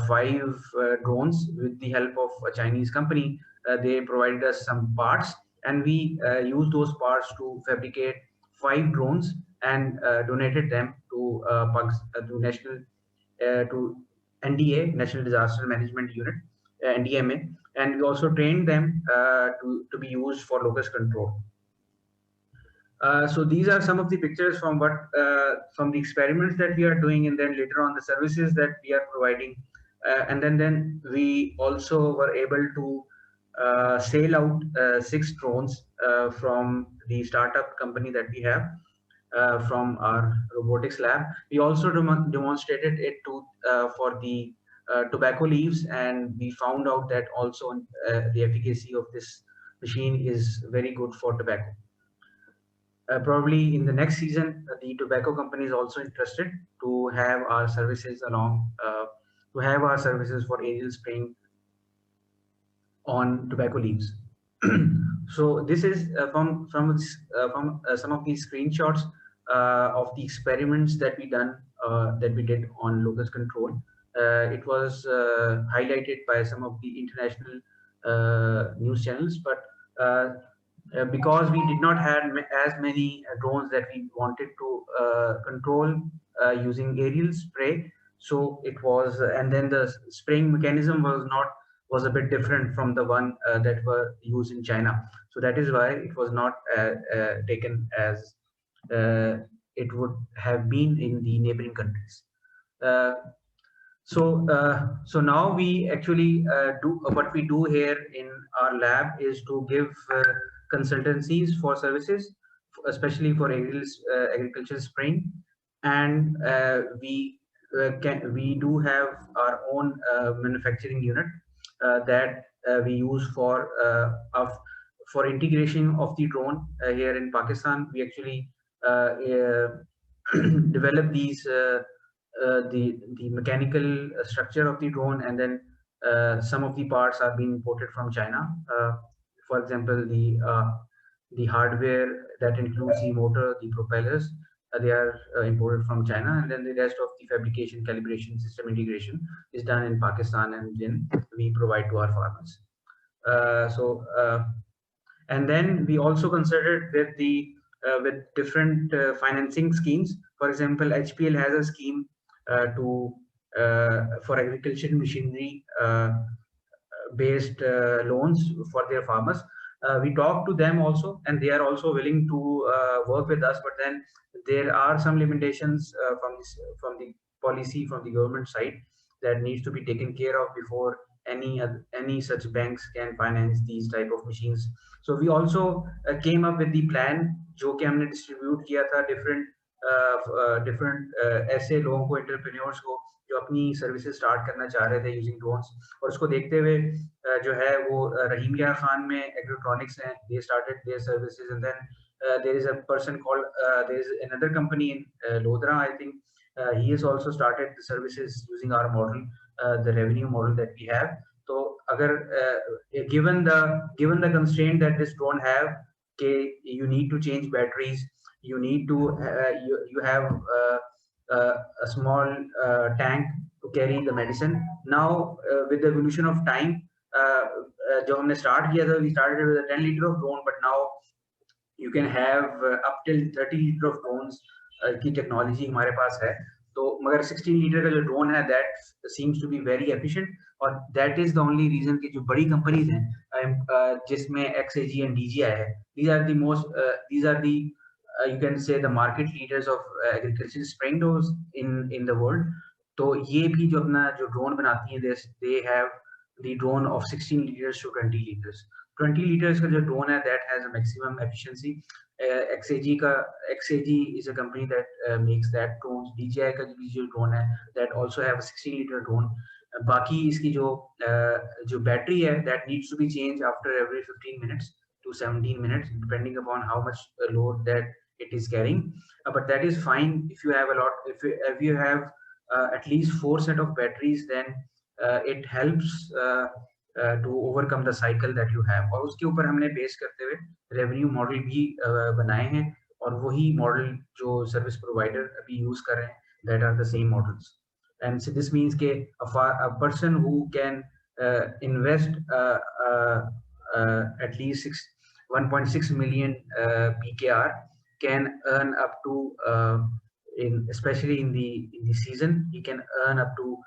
5 drones with the help of a Chinese company. They provided us some parts, and we used those parts to fabricate 5 drones and donated them to to NDA, National Disaster Management Unit, NDMA, and we also trained them to be used for locust control. So these are some of the pictures from from the experiments that we are doing, and then later on the services that we are providing, and then we also were able to sail out 6 drones from the startup company that we have from our robotics lab. We also demonstrated it to for the tobacco leaves, and we found out that also the efficacy of this machine is very good for tobacco. Probably in the next season, the tobacco company is also interested to have our services for aerial spraying on tobacco leaves. So this is from some of these screenshots of the experiments that we did on locust control. It was highlighted by some of the international news channels, but because we did not have as many drones that we wanted to control using aerial spray, so it was, and then the spraying mechanism was a bit different from the one that were used in China. So that is why it was not taken as it would have been in the neighboring countries. So now we actually do what we do here in our lab is to give consultancies for services, especially for agricultural spraying, and we do have our own manufacturing unit that we use for integration of the drone here in Pakistan. We actually develop these the mechanical structure of the drone, and then some of the parts are being imported from China. For example, the hardware that includes the motor, the propellers, they are imported from China, and then the rest of the fabrication, calibration, system integration is done in Pakistan, and then we provide to our farmers. And then we also considered with different financing schemes. For example, HPL has a scheme for agricultural machinery based loans for their farmers. We talked to them also, and they are also willing to work with us, but then there are some limitations from the policy from the government side that needs to be taken care of before any such banks can finance these type of machines. So we also came up with the plan जो कि हमने distribute किया था different ऐसे लोगों को, entrepreneurs को जो अपनी सर्विसेज स्टार्ट करना चाह रहे थे यूजिंग ड्रोन्स, और उसको देखते हुए जो है वो रहीम लिया खान में एग्रोट्रॉनिक्स हैं, they started their services, and then there is a person called there is another company in Lodra, I think he has also started the services using our model, the revenue model that we have. So agar given the constraint that this drone have, okay, you need to change batteries, you need to you have a small tank to carry the medicine. Now with the evolution of time, जो हमने start किया था, we started with a 10 liter of drone, but now you can have up till 30 liter of drones की technology हमारे पास है. तो मगर 16 litre का जो ड्रोन है that seems to be very efficient, और that is the only reason कि जो बड़ी कंपनीज हैं जिसमें XAG and DJI है, these are the you can say the market leaders of agricultural spraying drones in the world. तो ये भी जो अपना जो ड्रोन बनाती हैं, they have the drone of 16 liters to 20 liters. 20 liters का जो ड्रोन है that has a maximum efficiency. XAG is a company that makes that drones. DJI का जो ड्रोन है that also have a 16 liter drone. बाकी इसकी जो battery है that needs to be changed after every 15 minutes to 17 minutes depending upon how much load that it is carrying. But that is fine if you have a lot, if you have at least 4 set of batteries, then it helps to overcome the cycle that you have. और उसके ऊपर हमने base करते हुए revenue model भी बनाए हैं, और वही मॉडल जो सर्विस प्रोवाइडर अभी यूज कर रहे हैं, that are the same models. And so this means that a person who can invest at least 1.6 million PKR can earn up to especially in the season, he can earn up to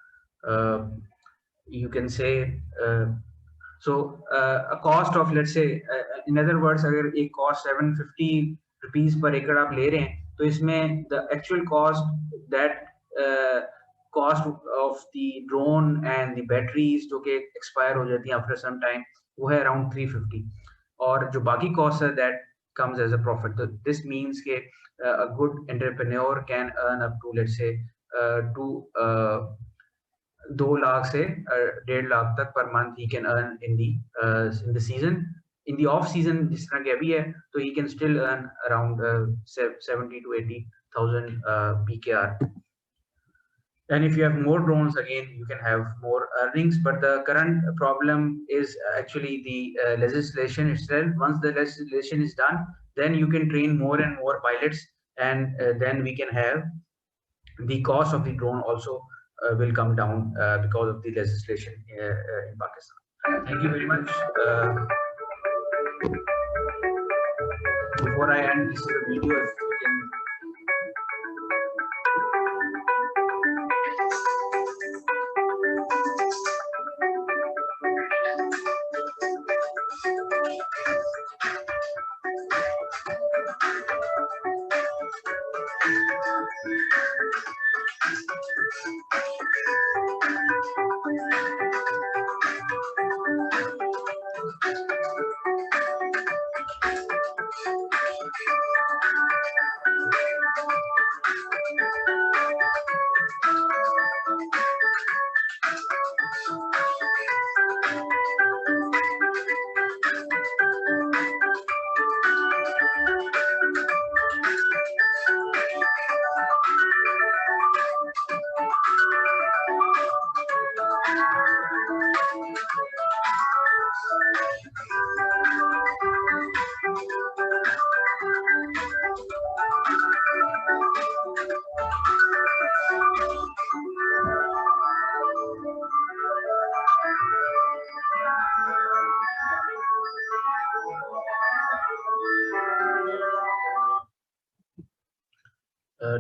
you can say a cost of, let's say, in other words, अगर एक cost 750 rupees per acre आप ले रहे हैं, तो इसमें the actual cost, that cost of the drone and the batteries जो कि expire हो जाती हैं after some time, वो है around 350, और जो बाकी cost है that comes as a profit. So this means कि a good entrepreneur can earn up to, let's say, 2 lakh से 1.5 lakh तक per month he can earn in the season. In the off season, जिस तरह के अभी है, तो he can still earn around 70 to 80,000 PKR. And if you have more drones, again, you can have more earnings. But the current problem is actually the legislation itself. Once the legislation is done, then you can train more and more pilots, and then we can have the cost of the drone also will come down because of the legislation in Pakistan. Thank you very much. Before I end this video, if you can.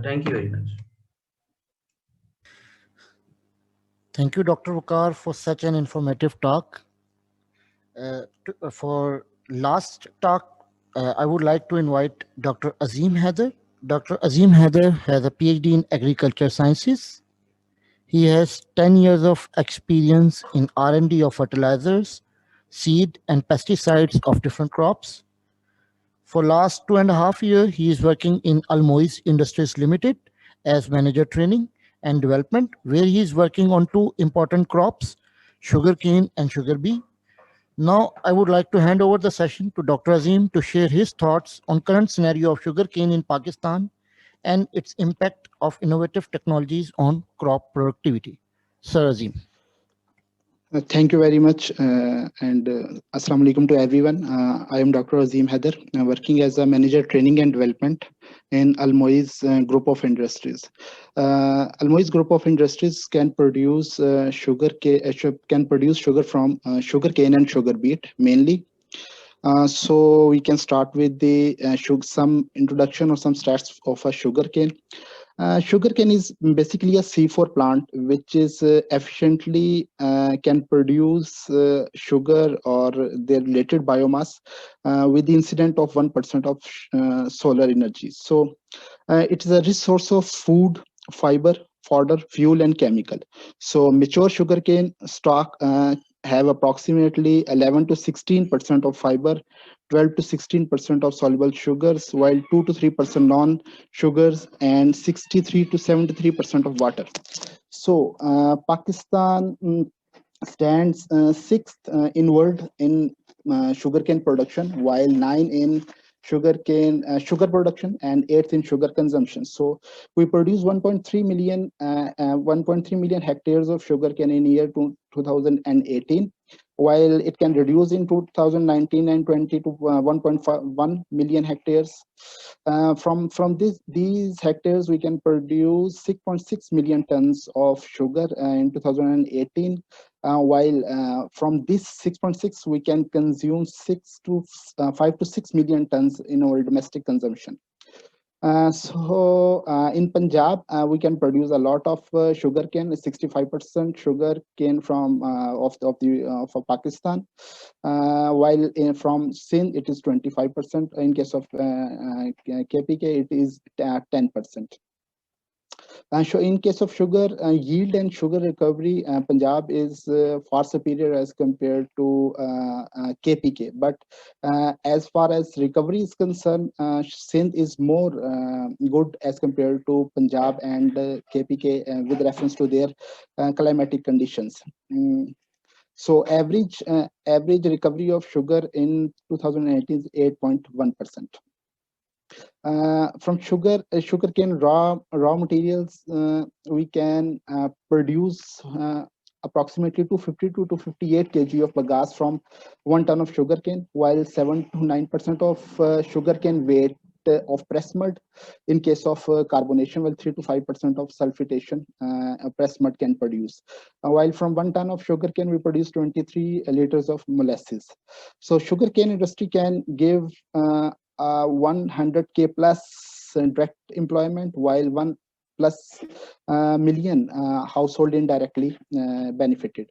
Thank you very much. Thank you, Dr. Waqar, for such an informative talk. For last talk, I would like to invite Dr. Azim Haider. Dr. Azim Haider has a PhD in agriculture sciences. He has 10 years of experience in R&D of fertilizers, seed and pesticides of different crops. For last 2.5 years, he is working in Almoiz Industries Limited as manager training and development, where he is working on 2 important crops, sugarcane and sugar beet. Now, I would like to hand over the session to Dr. Azim to share his thoughts on current scenario of sugarcane in Pakistan and its impact of innovative technologies on crop productivity. Sir Azim. Thank you very much, and Assalamu alaikum to everyone. I am Dr. Azim Haider, working as a manager training and development in Almoiz Group of Industries. Almoiz Group of Industries can produce sugar from sugarcane and sugar beet mainly. So we can start with the some introduction or some stats of a sugarcane. Sugarcane is basically a C4 plant which is efficiently can produce sugar or their related biomass with the incident of 1% of solar energy. So it is a rich source of food, fiber, fodder, fuel, and chemical. So mature sugarcane stock have approximately 11 to 16% of fiber, 12 to 16% of soluble sugars, while 2 to 3% non-sugars, and 63 to 73% of water. So Pakistan stands 6th in world in sugarcane production, while 9 in sugar production, and 8th in sugar consumption. So we produce 1.3 million hectares of sugarcane in year 2018, while it can reduce in 2019 and 20 to 1.1 million hectares. From these hectares, we can produce 6.6 million tons of sugar in 2018, while from this 6.6, we can consume 5 to 6 million tons in our domestic consumption. In Punjab, we can produce a lot of sugarcane, 65% sugarcane from for Pakistan, while from Sindh it is 25%. In case of KPK, it is 10%. So in case of sugar yield and sugar recovery, Punjab is far superior as compared to KPK. But as far as recovery is concerned, Sindh is more good as compared to Punjab and KPK with reference to their climatic conditions. So average recovery of sugar in 2018 is 8.1%. From sugarcane raw materials, we can produce approximately 250 to 258 kg of bagasse from 1 ton of sugarcane, while 7 to 9% of sugarcane weight of press mud. In case of carbonation, well, 3 to 5% of sulfitation press mud can produce. While from 1 ton of sugarcane, we produce 23 liters of molasses. So sugarcane industry can give 100K plus direct employment, while 1 plus million household indirectly benefited.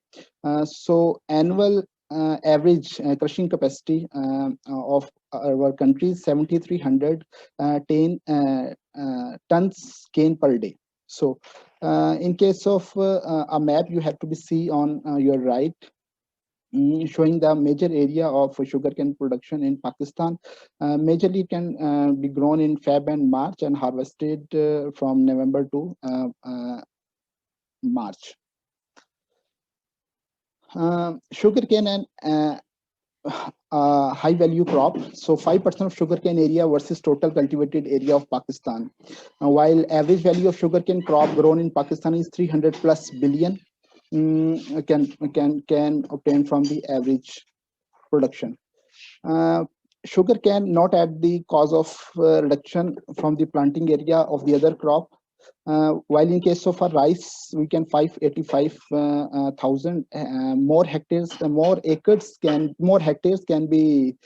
So annual average crushing capacity of our country is 7,300 tons cane per day. So in case of a map, you have to be see on your right, showing the major area of sugarcane production in Pakistan. Majorly can be grown in Feb and March and harvested from November to March. Sugarcane and high value crop. So 5% of sugarcane area versus total cultivated area of Pakistan. While average value of sugarcane crop grown in Pakistan is 300 plus billion, can obtain from the average production. Sugar can not at the cause of reduction from the planting area of the other crop. While in case of rice, we can 585,000 more hectares, more hectares can be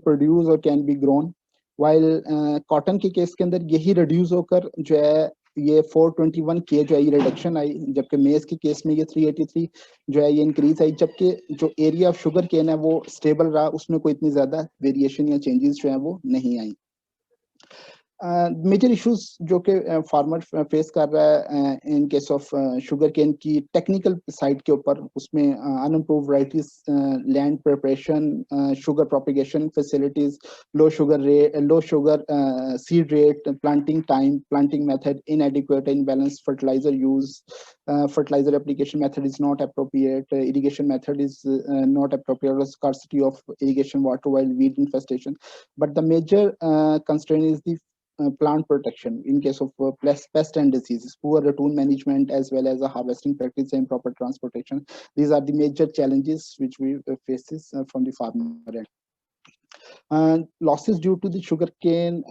produced or can be grown. While cotton के case के अंदर यही reduce होकर जो है ये 421 के जो है ये रिडक्शन आई, जबकि मेज के केस में ये 383 जो है ये इंक्रीज आई, जबकि जो एरिया ऑफ शुगर केन है वो स्टेबल रहा, उसमें कोई इतनी ज्यादा वेरिएशन या चेंजेस जो है वो नहीं आई. मेजर इश्यूज जो कि फार्मर फेस कर रहा है in case of sugarcane की टेक्निकल साइड के ऊपर, उसमें unimproved varieties, land preparation, sugar propagation facilities, low sugar seed rate, planting time, planting method inadequate, imbalanced fertilizer use, fertilizer application method is not appropriate, irrigation method is not appropriate, scarcity of irrigation water while weed infestation. But the major constraint is the plant protection in case of pest and diseases, poor ratoon management, as well as a harvesting practice and proper transportation. These are the major challenges which we faces from the farmer end. Losses due to the sugarcane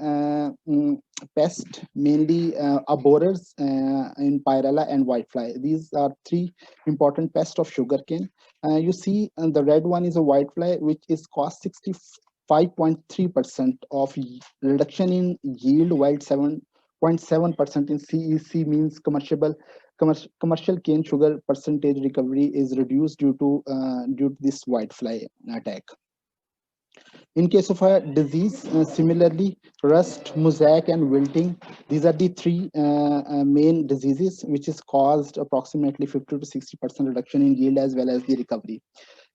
pest, mainly aborers in pyrella and whitefly. These are three important pests of sugarcane. You see the red one is a whitefly, which is cost 65.3% of reduction in yield, while 7.7% in CEC means commercial cane sugar percentage recovery is reduced due to this whitefly attack. In case of a disease, similarly, rust, mosaic, and wilting, these are the three main diseases which is caused approximately 50 to 60% reduction in yield as well as the recovery.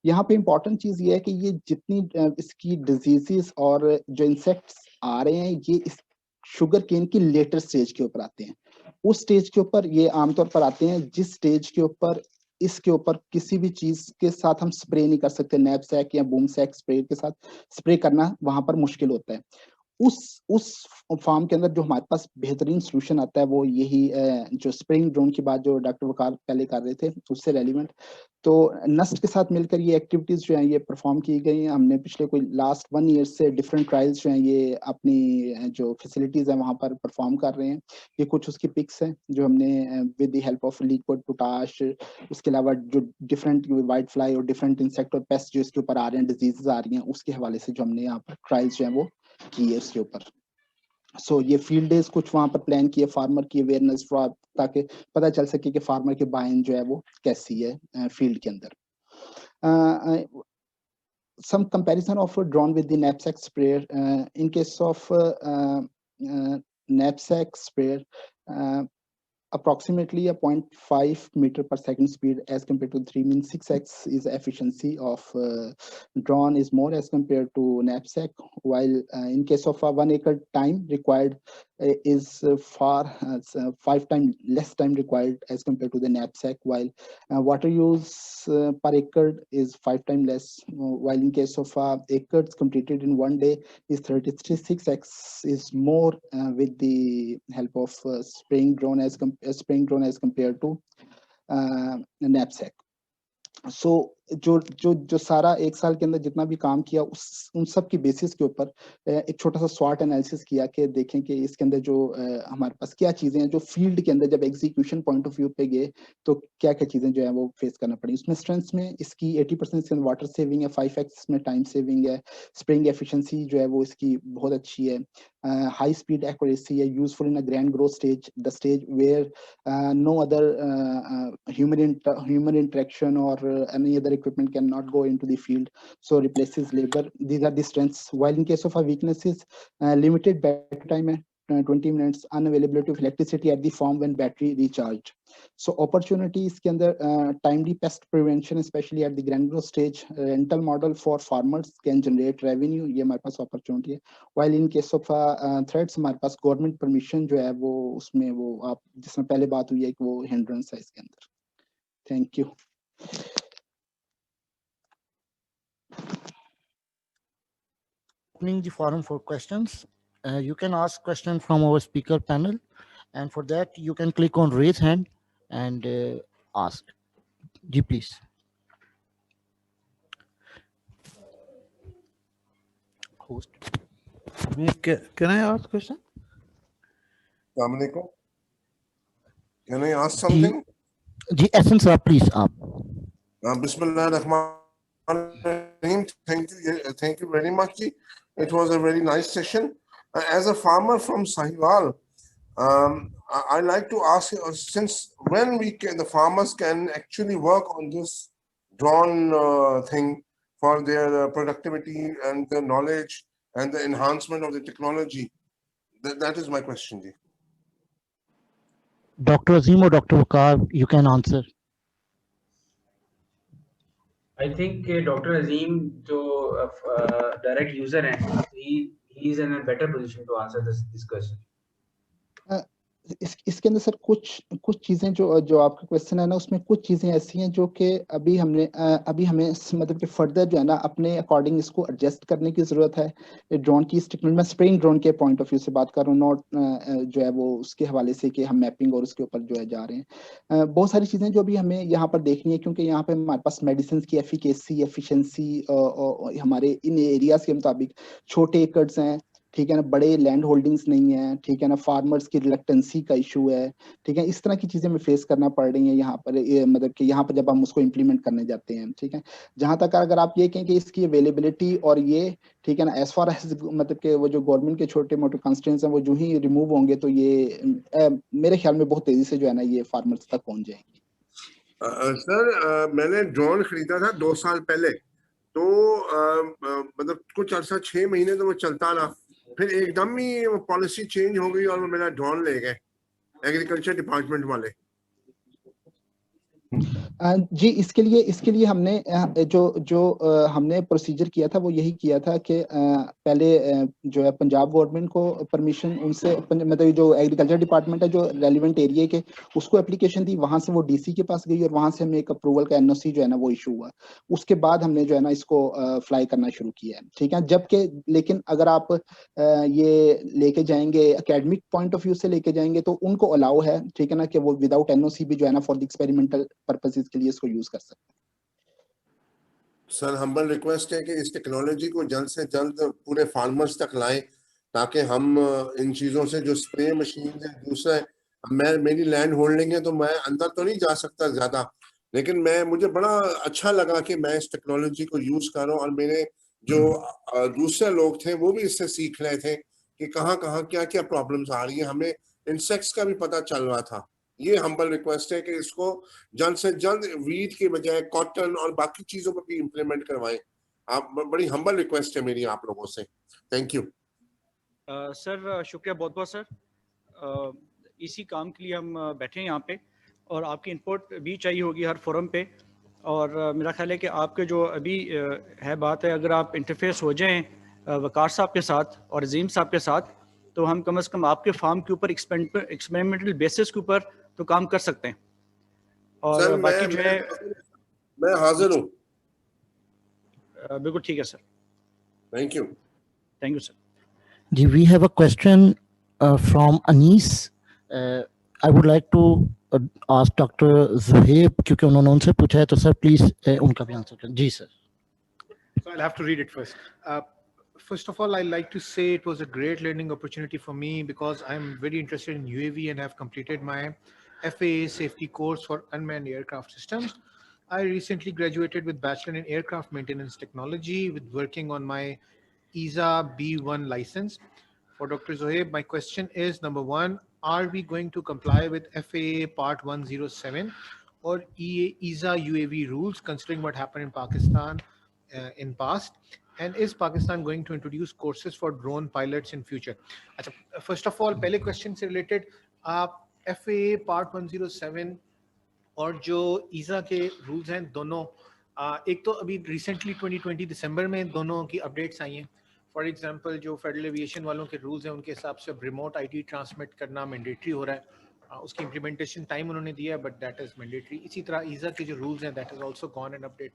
यहाँ पे important चीज ये है कि ये जितनी इसकी diseases और जो इंसेक्ट्स आ रहे हैं, ये इस शुगर केन की लेटर स्टेज के ऊपर आते हैं. उस स्टेज के ऊपर ये आमतौर पर आते हैं जिस स्टेज के ऊपर इसके ऊपर किसी भी चीज के साथ हम स्प्रे नहीं कर सकते, नैपसैक या बूम सैक स्प्रे के साथ स्प्रे करना वहां पर मुश्किल होता है। उस फार्म के अंदर जो हमारे पास बेहतरीन सोल्यूशन आता है वो यही जो स्प्रेइंग ड्रोन की बात जो डॉक्टर वकार पहले कर रहे थे उससे रेलिवेंट। तो नस्ट के साथ मिलकर ये एक्टिविटीज जो हैं ये परफॉर्म की गई हैं। हमने पिछले कोई लास्ट 1 ईयर से डिफरेंट ट्रायल्स जो हैं ये अपनी जो फैसिलिटीज हैं वहां पर परफॉर्म कर रहे हैं। ये कुछ उसकी पिक्स हैं जो हमने with the help of liquid potash, उसके अलावा जो डिफरेंट वाइट फ्लाई और डिफरेंट इंसेक्ट और पेस्ट जो इसके ऊपर आ रहे हैं, डिजीजेस आ रही हैं, उसके हवाले से जो हमने यहाँ पर ट्रायल्स जो है वो की है इसके ऊपर। सो ये फील्ड डेज कुछ वहां पर प्लान किए, फार्मर की अवेयरनेस ताकि पता चल सके कि फार्मर की बाइंग जो है वो कैसी है फील्ड के अंदर। some comparison of a drone with the knapsack sprayer. In case of knapsack sprayer, approximately a 0.5 meter per second speed as compared to 3 means 6x is efficiency of drone is more as compared to knapsack, while in case of a 1 acre time required is far 5 times less time required as compared to the knapsack, while water use per acre is 5 times less, while in case of acres completed in 1 day is 36x is more with the help of spraying drone as compared to knapsack. सो जो सारा एक साल के अंदर जितना भी काम किया उन सब की बेसिस के ऊपर एक छोटा सा स्वॉट एनालिसिस किया कि देखें कि इसके अंदर जो हमारे पास क्या चीजें हैं जो फील्ड के अंदर जब एग्जीक्यूशन पॉइंट ऑफ व्यू पे गए तो क्या क्या चीजें जो है वो फेस करना पड़ी। उसमें स्ट्रेंथ्स में इसकी 80% वाटर सेविंग है, 5x में टाइम सेविंग है, स्प्रिंग एफिशिएंसी जो है वो इसकी बहुत अच्छी है, हाई स्पीड एक्यूरेसी है, useful in a grand growth stage, the stage where no other human interaction or any other equipment cannot go into the field, so replaces labor. These are the strengths. While in case of our weaknesses, limited battery time, 20 minutes, unavailability of electricity at the farm when battery recharged. So opportunity इसके अंदर timely pest prevention, especially at the grand growth stage, rental model for farmers can generate revenue, ये हमारे पास opportunity है. While in case of threats हमारे पास government permission जो है वो उसमें वो आप जिसमें पहले बात हुई है कि वो hindrance है इसके अंदर. Thank you. Opening the forum for questions. You can ask questions from our speaker panel, and for that you can click on raise hand and ask. Ji, please. Host. Can I ask a question? Assalamu alaikum. Can I ask something? Ji, Essence sir, please. Bismillah ar-Rahman ar-Rahim. Thank you very much. It was a very nice session. As a farmer from Sahiwal, I like to ask you, since when the farmers can actually work on this drone thing for their productivity and the knowledge and the enhancement of the technology? That is my question, ji. Dr. Azim or Dr. Waqar, you can answer. I think Dr. Azim, जो direct user है, he is in a better position to answer this question. इसके अंदर sir कुछ चीजें जो आपका question है ना उसमें कुछ चीजें ऐसी हैं जो कि अभी हमें मतलब कि फर्दर जो है ना अपने अकॉर्डिंग इसको एडजस्ट करने की जरूरत है। ड्रोन की इस टेक्नोलॉजी में स्प्रेइंग ड्रोन के पॉइंट ऑफ व्यू से बात कर रहा हूँ, नॉट जो है वो उसके हवाले से कि हम मैपिंग और उसके ऊपर जो है जा रहे हैं। बहुत सारी चीजें जो अभी हमें यहाँ पर देखनी है क्योंकि यहाँ पे हमारे पास मेडिसिन की एफिशिएंसी हमारे इन एरियाज के मुताबिक छोटे एकर्स हैं, ठीक है ना, बड़े लैंड होल्डिंग्स नहीं है, ठीक है ना, फार्मर्स की रिलक्टेंसी का इशू है, ठीक है, इस तरह की चीजें हमें फेस करना पड़ रही हैं यहाँ पर, मतलब कि यहाँ पर जब हम उसको इम्प्लीमेंट करने जाते हैं, ठीक है। जहां तक अगर आप ये कहें कि इसकी अवेलेबिलिटी और ये, ठीक है ना, एज फार एज मतलब कि वो जो गवर्नमेंट के छोटे मोटे कंस्ट्रेंट्स हैं वो जो ही रिमूव होंगे तो ये मेरे ख्याल में बहुत तेजी से जो है ना ये फार्मर्स तक पहुंच जाएंगे। सर मैंने ड्रोन खरीदा था 2 साल पहले, तो मतलब कुछ अर्सा 6 महीने तो वो चलता रहा, फिर एकदम ही वो पॉलिसी चेंज हो गई और वो मेरा ड्रोन ले गए एग्रीकल्चर डिपार्टमेंट वाले। जी, इसके लिए हमने हमने प्रोसीजर किया था वो यही किया था कि पहले जो है पंजाब गवर्नमेंट को परमिशन उनसे मतलब जो एग्रीकल्चर डिपार्टमेंट है जो रेलिवेंट एरिया के उसको एप्लीकेशन दी, वहां से वो डीसी के पास गई और वहां से हमें एक अप्रूवल का एनओसी जो है ना वो इशू हुआ। उसके बाद हमने जो है ना इसको फ्लाई करना शुरू किया है, ठीक है। जबकि लेकिन अगर आप ये लेके जाएंगे एकेडमिक पॉइंट ऑफ व्यू से लेके जाएंगे तो उनको अलाउ है, ठीक है ना, कि वो विदाउट एनओसी भी जो है ना फॉर द एक्सपेरिमेंटल पर्पसेस के लिए इसको यूज कर सकते हैं। सर हम्बल रिक्वेस्ट है कि इस टेक्नोलॉजी को जल्द से जल्द पूरे फार्मर्स तक लाएं ताकि हम इन चीजों से जो स्प्रे मशीन है, दूसरा मेरी लैंड होल्डिंग है तो मैं अंदर तो नहीं जा सकता ज्यादा, लेकिन मुझे बड़ा अच्छा लगा कि मैं इस टेक्नोलॉजी को यूज कर रहा हूँ और मेरे जो दूसरे लोग थे वो भी इससे सीख रहे थे कि कहाँ कहाँ क्या क्या प्रॉब्लम्स आ रही है। हमें इंसेक्ट्स का भी पता चल रहा था। ये हम्बल रिक्वेस्ट है कि इसको जल्द से जल्द वीट के बजाय कॉटन और बाकी चीजों पर भी इम्प्लीमेंट करवाएं। आप बड़ी हम्बल रिक्वेस्ट है मेरी आप लोगों से। थैंक यू सर, शुक्रिया बहुत बहुत सर। इसी काम के लिए हम बैठे हैं यहाँ पे और आपकी इनपुट भी चाहिए होगी हर फोरम पे। और मेरा ख्याल है कि आपके जो अभी है बात है, अगर आप इंटरफेस हो जाएं वकार साहब के साथ और अजीम साहब के साथ, तो हम कम से कम आपके फार्म के ऊपर एक्सपेरिमेंटल बेसिस के ऊपर तो काम कर सकते हैं। और सर बाकी जो है मैं हाजिर हूँ। बिल्कुल ठीक है सर। Thank you sir. जी, we have a question from Anis. I would like to ask Dr. Zohaib क्योंकि उन्होंने उनसे पूछा है तो सर प्लीज उनका भी आंसर करें। जी sir. So I'll have to read it first. First of all, I'd like to say it was a great learning opportunity for me because I'm very interested in UAV and have completed my FAA safety course for unmanned aircraft systems. I recently graduated with Bachelor in Aircraft Maintenance Technology with working on my EASA B1 license. For Dr. Zohaib, my question is, number one, are we going to comply with FAA Part 107 or EASA UAV rules considering what happened in Pakistan in past? And is Pakistan going to introduce courses for drone pilots in future? First of all, पहले question से related, FAA Part 107 और जो ईजा के rules हैं दोनों, एक तो अभी रिसेंटली 2020 दिसंबर में दोनों की अपडेट्स आई हैं। फॉर एग्जांपल जो फेडरल एविएशन वालों के रूल्स हैं उनके हिसाब से अब रिमोट आईडी ट्रांसमिट करना मैंडेटरी हो रहा है। उसकी इम्प्लीमेंटेशन टाइम उन्होंने दिया है बट दैट इज मैंडेटरी। इसी तरह ईजा के जो रूल्स हैं that is also gone in update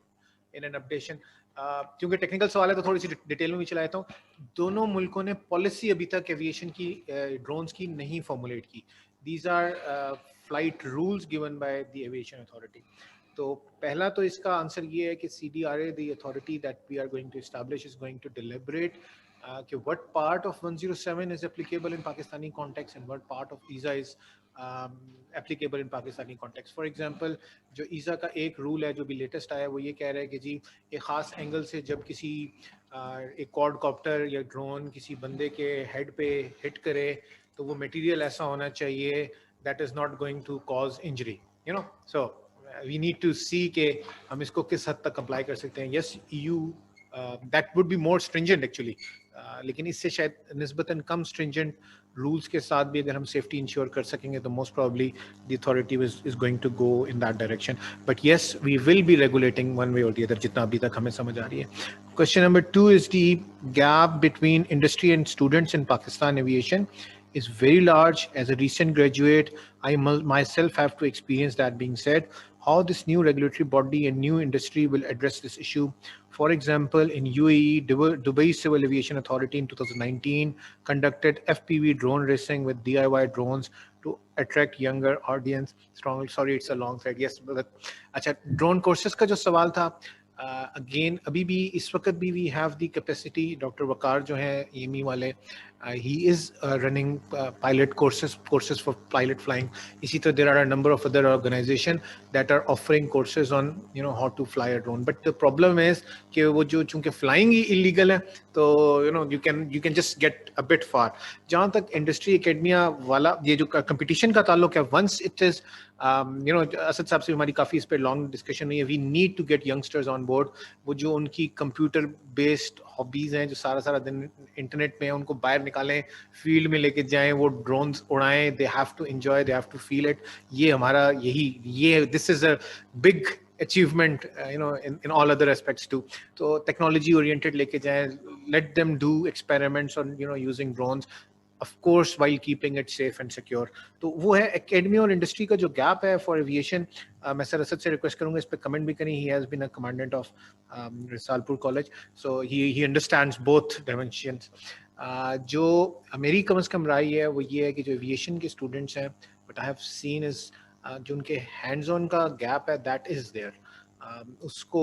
in an updation. क्योंकि टेक्निकल सवाल है तो थोड़ी सी डिटेल में भी चला जाता हूँ। दोनों मुल्कों ने पॉलिसी अभी तक एविएशन की ड्रोन्स की नहीं फॉर्मुलेट की। These are flight rules given by the aviation authority. तो पहला तो इसका आंसर ये है कि CDRA, the authority that we are going to establish, is going to deliberate कि what part of 107 is applicable in Pakistani context and what part of EASA is applicable in Pakistani context. For example, जो EASA का एक rule है जो भी latest आया है वो ये कह रहा है कि जी एक खास एंगल से जब किसी एक क्वाडकॉप्टर या ड्रोन किसी बंदे के हेड पे हिट करे तो वो मटेरियल ऐसा होना चाहिए that is not going to cause injury, you know. So we need to see कि हम इसको किस हद तक comply कर सकते हैं. Yes, EU that would be more stringent actually, लेकिन इससे शायद निस्बतन कम stringent rules के साथ भी अगर हम safety ensure कर सकेंगे तो most probably the authority is going to go in that direction. But yes, we will be regulating one way or the other जितना अभी तक हमें समझ आ रही है. Question number 2 is the gap between industry and students in Pakistan aviation is very large. As a recent graduate, I myself have to experience that. Being said, how this new regulatory body and new industry will address this issue. For example, in UAE, Dubai Civil Aviation Authority in 2019 conducted FPV drone racing with DIY drones to attract younger audience. Sorry, it's a long thread. Yes, but अच्छा drone courses का जो सवाल था, again अभी भी इस वक्त भी we have the capacity. Dr. Waqar जो है EME वाले, he is running pilot courses for pilot flying. इसी तरह there are a number of other organizations that are offering courses on how to fly a drone. But the problem is कि वो जो चूंकि flying ही illegal है तो you can just get a bit far. जहाँ तक industry academia वाला ये जो competition का ताल्लुक है, once it is असद साहब से हमारी काफ़ी इस पर लॉन्ग डिस्कशन हुई है. We need to get youngsters on board. वो जो उनकी कंप्यूटर बेस्ड हॉबीज़ हैं जो सारा दिन इंटरनेट में है उनको बाहर निकालें, फील्ड में लेके जाएं, वो drones उड़ाएं, they have to enjoy, they have to feel it. ये हमारा this is a big achievement, in all other aspects too. So technology oriented लेके जाएं, let them do experiments on using drones, of course while keeping it safe and secure. तो वो है academy और industry का जो gap है for aviation. मैं सर असद से request करूँगा इस पे comment भी करें. He has been a commandant of Risalpur College, so he understands both dimensions. जो मेरी कम से कम राय है वो ये है कि जो aviation के students हैं, what I have seen is जो उनके hands on का gap है, that is there. उसको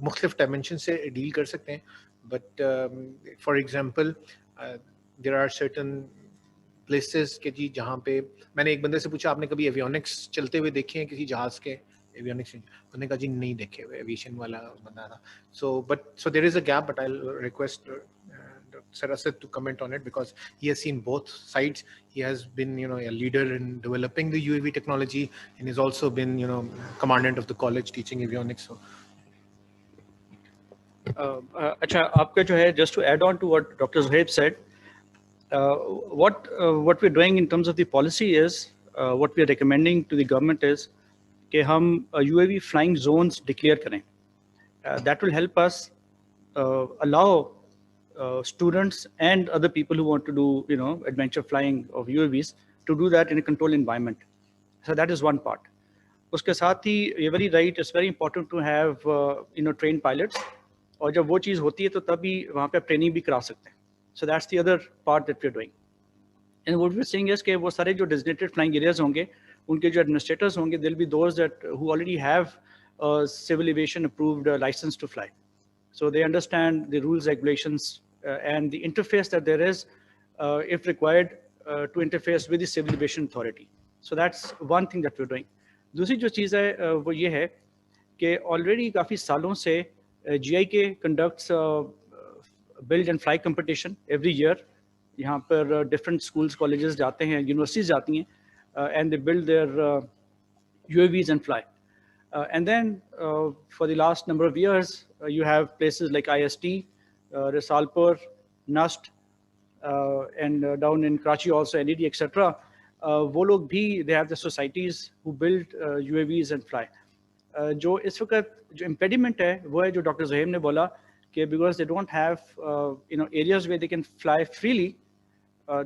मुख्तलिफ dimension से deal कर सकते हैं, but for example there are certain places के जी जहाँ पे मैंने एक बंदे से पूछा आपने कभी एवियोनिक्स चलते हुए देखे हैं किसी जहाज के, एवियोनिक्स उन्होंने कहा जी नहीं देखे हुए, एविएशन वाला बंदा था. So there is a gap, but I'll request Sir Asad to comment on it because he has seen both sides. He has been a leader in developing the UAV technology, and he's also been commandant of the college teaching avionics. So अच्छा, आपका जो है, just to add on to what Dr. Zohaib said, what we're doing in terms of the policy is, what we're recommending to the government is कि हम UAV flying zones declare करें. That will help us allow students and other people who want to do adventure flying of UAVs to do that in a controlled environment. So that is one part. उसके साथ ही you're very right, it's very important to have trained pilots. और जब वो चीज़ होती है तो तभी वहाँ पे ट्रेनिंग भी करा सकते हैं. So that's the other part that we're doing. And what we're saying is कि वो सारे जो designated flying areas होंगे, उनके जो administrators होंगे, there'll be those that who already have a civil aviation approved license to fly. So they understand the rules, regulations, and the interface that there is, if required, to interface with the civil aviation authority. So that's one thing that we're doing. दूसरी जो चीज़ है वो ये है कि already काफ़ी सालों से GIK conducts build and fly competition every year. यहाँ पर different schools, colleges जाते हैं, universities जाती हैं, and they build their UAVs and fly. And then for the last number of years, you have places like IST, Risalpur, NUST, and down in Karachi also, NED, etc. वो लोग भी, they have the societies who build UAVs and fly. जो इस वक्त जो impediment है वो है जो Dr. Zohaib ने बोला कि because they don't have areas where they can fly freely,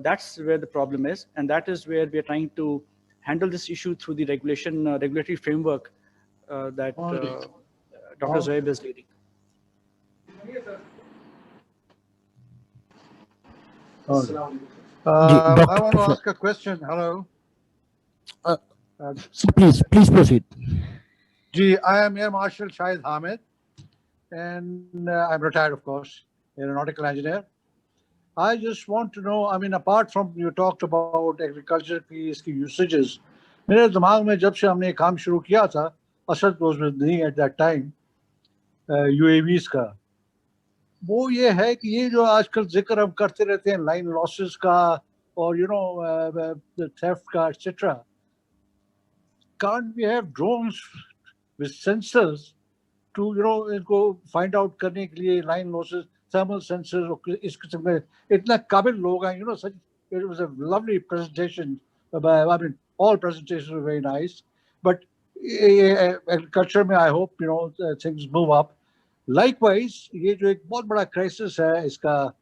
that's where the problem is, and that is where we are trying to handle this issue through the regulatory framework that Dr. Zohaib is leading. I want to ask a question. Hello. Please proceed. Ji, I am Air Marshal Shahid Hamid, and I'm retired, of course, aeronautical engineer. I just want to know, I mean, apart from you talked about agriculture की इसकी usages, मेरे दिमाग में जब से हमने काम शुरू किया था, Asad was with me at that time, UAVs का, वो ये है कि ये जो आजकल जिक्र हम करते रहते हैं line losses का और the theft का etc. Can't we have drones with sensors to इनको find out करने के लिए line losses, thermal sensors और इस किस्म में इतना काबिल लोग हैं, such it was a lovely presentation. I mean, all presentations were very nice, but agriculture में I hope things move up. Likewise, ये जो एक बहुत बड़ा crisis है इसका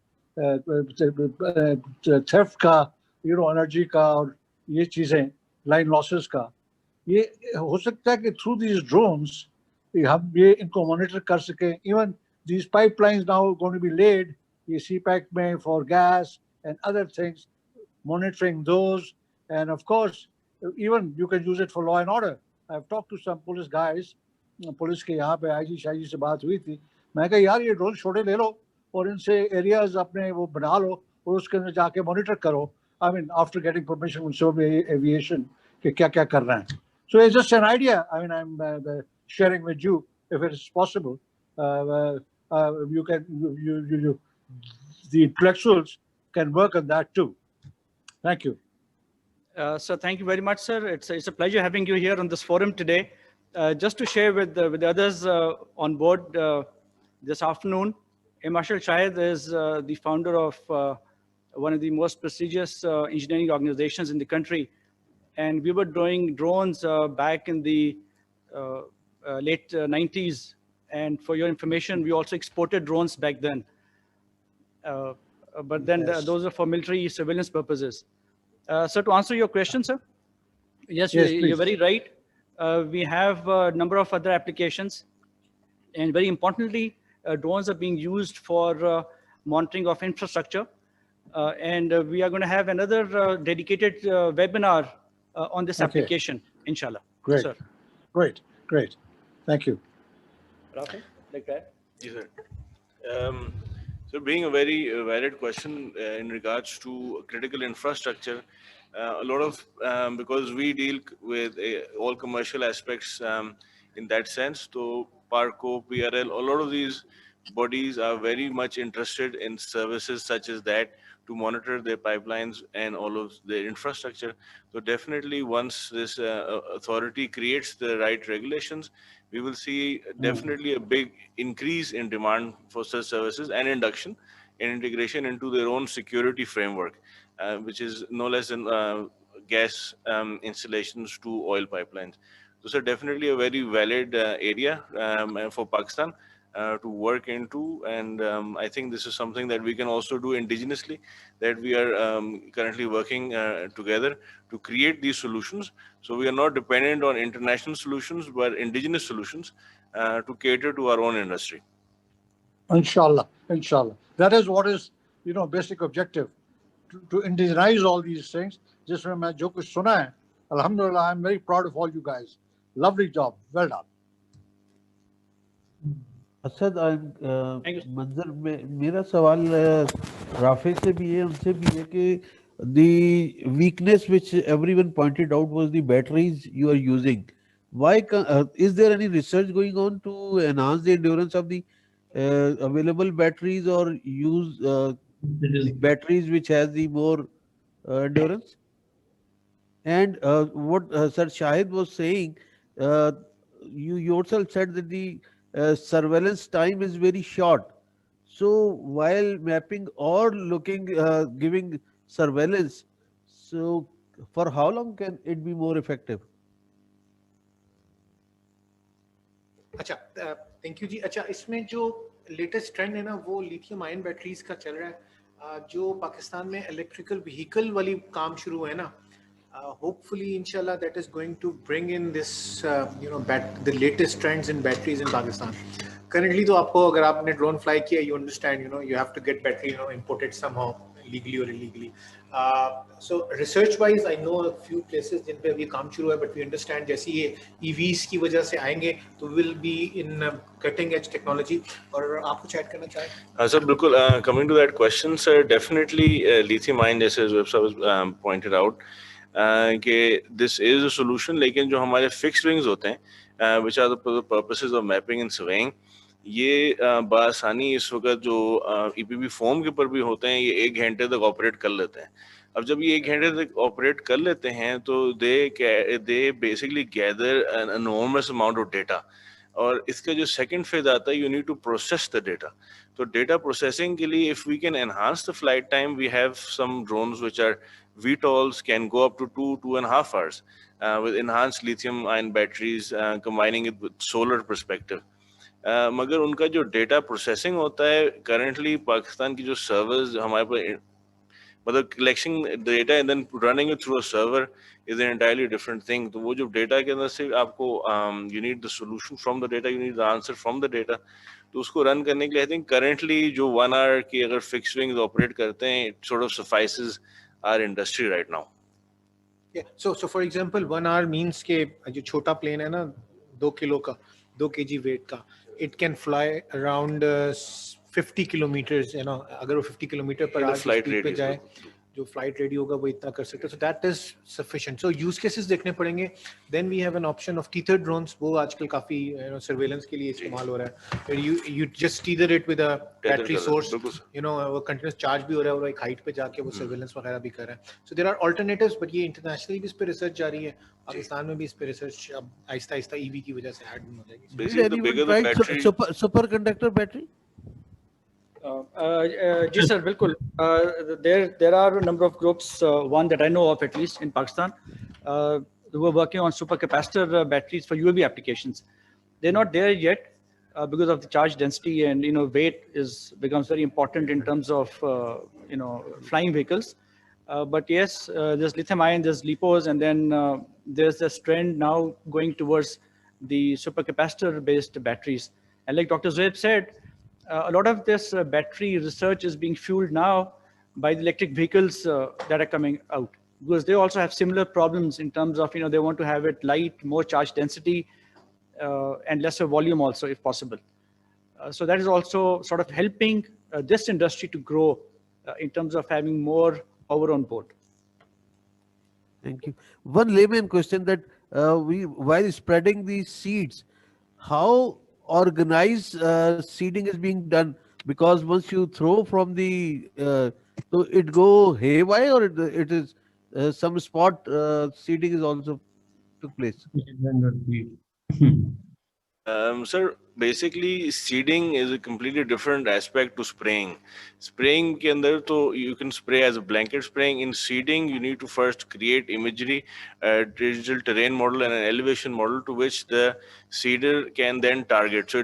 theft का, energy का और ये चीजें line losses का, ये हो सकता है कि through these drones हम ये इनको monitor कर सकें. Even these pipelines now going to be laid, ये CPAC में for gas and other things, monitoring those, and of course even you can use it for law and order. I've talked to some police guys, police के यहाँ पे IG Shahaji से बात हुई थी. मैं कहा यार ये ड्रोन छोटे ले लो और इनसे एरियाज अपने वो बना लो और उसके अंदर जाके मॉनिटर करो. I mean, after getting permission from Civil Aviation कि क्या क्या कर रहे हैं. So it's just an idea. I mean, I'm sharing with you if it is possible. You can, the intellectuals can work on that too. Thank you. So thank you very much, sir. It's a pleasure having you here on this forum today. Just to share with the others on board this afternoon, Marshal Shahid is the founder of one of the most prestigious engineering organizations in the country. And we were doing drones back in the late 90s. And for your information, we also exported drones back then. But then Yes. those are for military surveillance purposes. So to answer your question, sir, yes, Yes, you're please. very right. We have a number of other applications. And very importantly, drones are being used for monitoring of infrastructure. And we are going to have another dedicated webinar on this Okay. application, inshallah. Great. Sir. Great. Great. Thank you. Rafi, like that? Yes, sir. So being a very valid question in regards to critical infrastructure, a lot of, because we deal with all commercial aspects in that sense, so Parco, PRL, a lot of these bodies are very much interested in services such as that to monitor their pipelines and all of their infrastructure. So definitely once this authority creates the right regulations, we will see definitely a big increase in demand for such services and induction and integration into their own security framework, which is no less than gas installations to oil pipelines. Those are definitely a very valid area for Pakistan to work into, and I think this is something that we can also do indigenously, that we are currently working together to create these solutions. So we are not dependent on international solutions, but indigenous solutions to cater to our own industry. Inshallah. Inshallah. That is what is, basic objective. To indigenize all these things. Just when I joke suna hai, Alhamdulillah, I'm very proud of all you guys. Lovely job. Well done. Asad Thank you. मंजर में मेरा सवाल Rafe से भी है, उनसे भी है कि the weakness which everyone pointed out was the batteries you are using. Why is there any research going on to enhance the endurance of the available batteries, or use batteries which has the more endurance? And what Sir Shahid was saying, you yourself said that the surveillance time is very short. So while mapping or looking, giving surveillance, so for how long can it be more effective? अच्छा, thank you जी. अच्छा, इसमें जो latest trend है ना, वो lithium ion batteries का चल रहा है. जो पाकिस्तान में इलेक्ट्रिकल व्हीकल वाली काम शुरू हुआ है ना, hopefully inshallah that is going to bring in this the latest trends in batteries in Pakistan. Currently तो आपको, अगर आपने drone fly किया, you understand, you have to get battery imported somehow, legally or illegally. So research wise I know a few places जिन पे अभी काम शुरू है, but we understand जैसे ये EVs की वजह से आएंगे तो will be in cutting edge technology. और आप कुछ ऐड करना चाहें? Sir, बिल्कुल. Coming to that question, sir, definitely lithium ion, जैसे Web sir was pointed out, कि this is a solution, लेकिन जो हमारे fixed wings होते हैं, which are the purposes of mapping and surveying, ये बआसानी इस वक्त जो EPB फोम के ऊपर भी होते हैं, ये 1 घंटे तक ऑपरेट कर लेते हैं. अब जब ये 1 घंटे तक ऑपरेट कर लेते हैं तो they basically gather an enormous amount of data. और इसका जो second phase आता है, you need to process the data. So data processing के लिए, if we can enhance the flight time, we have some drones which are VTOLs, can go up to 2.5 hours with enhanced lithium ion batteries, combining it with solar perspective. मगर उनका जो data processing होता है, currently Pakistan की जो servers हमारे पर, मतलब collecting data and then running it through a server is an entirely different thing. तो वो जो data के अंदर से आपको you need the solution from the data, you need the answer from the data. तो उसको run करने के लिए I think currently जो 1 hour की अगर fixed wings operate करते हैं, it sort of suffices our industry right now. Yeah. So for example, 1 hour means कि जो छोटा plane है ना, 2 किलो का, 2 kg weight का, it can fly around 50 kilometers, अगर वो 50 kilometer per hour flight speed पे radius जाए, जो flight ready होगा वो इतना कर सकते हैं. So that is sufficient. So use cases देखने पड़ेंगे. Then we have an option of tethered drones. वो आजकल काफी surveillance के लिए इस्तेमाल हो रहा है. You just tether it with a battery source. वो continuous charge भी हो रहा है और एक height पे जाके वो surveillance वगैरह भी कर रहा है. So there are alternatives, but ये internationally भी इस पे research जारी है. पाकिस्तान में भी इस पे research अब आहिस्ता-आहिस्ता EV की वजह से add हो जाएगी. Did anyone try superconductor battery? Ji sir, बिल्कुल. There are a number of groups, one that I know of at least in Pakistan, who are working on supercapacitor batteries for UAV applications. They're not there yet because of the charge density, and weight becomes very important in terms of flying vehicles. But yes, there's lithium ion, there's LiPos, and then there's this trend now going towards the supercapacitor based batteries. And like Dr. Zoeb said, a lot of this battery research is being fueled now by the electric vehicles that are coming out, because they also have similar problems in terms of they want to have it light, more charge density, and lesser volume also if possible. So that is also sort of helping this industry to grow in terms of having more power on board. Thank you. One layman question that while spreading these seeds, how organized seeding is being done? Because once you throw from the, so it go haywire, or it is some spot seeding is also took place. Sir, basically seeding is a completely different aspect to spraying. Spraying के अंदर तो you can spray as a blanket spraying. In seeding, you need to first create imagery, a digital terrain model and an elevation model to which the seeder can then target. So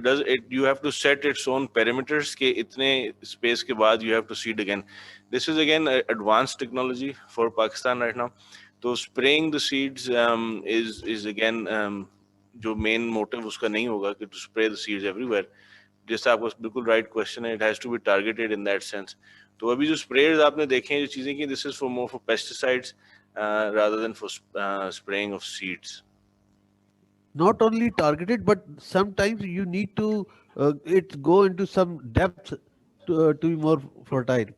you have to set its own parameters के इतने space के बाद you have to seed again. This is again advanced technology for Pakistan right now. So spraying the seeds is again जो main motive उसका नहीं होगा कि to spray the seeds everywhere. जैसा आपका बिल्कुल राइट क्वेश्चन है, it has to be targeted in that sense. तो अभी जो स्प्रेयर्स आपने देखे हैं, जो चीजें की, this is for more for pesticides rather than for spraying of seeds. Not only targeted, but sometimes you need to it go into some depth to be more fertile.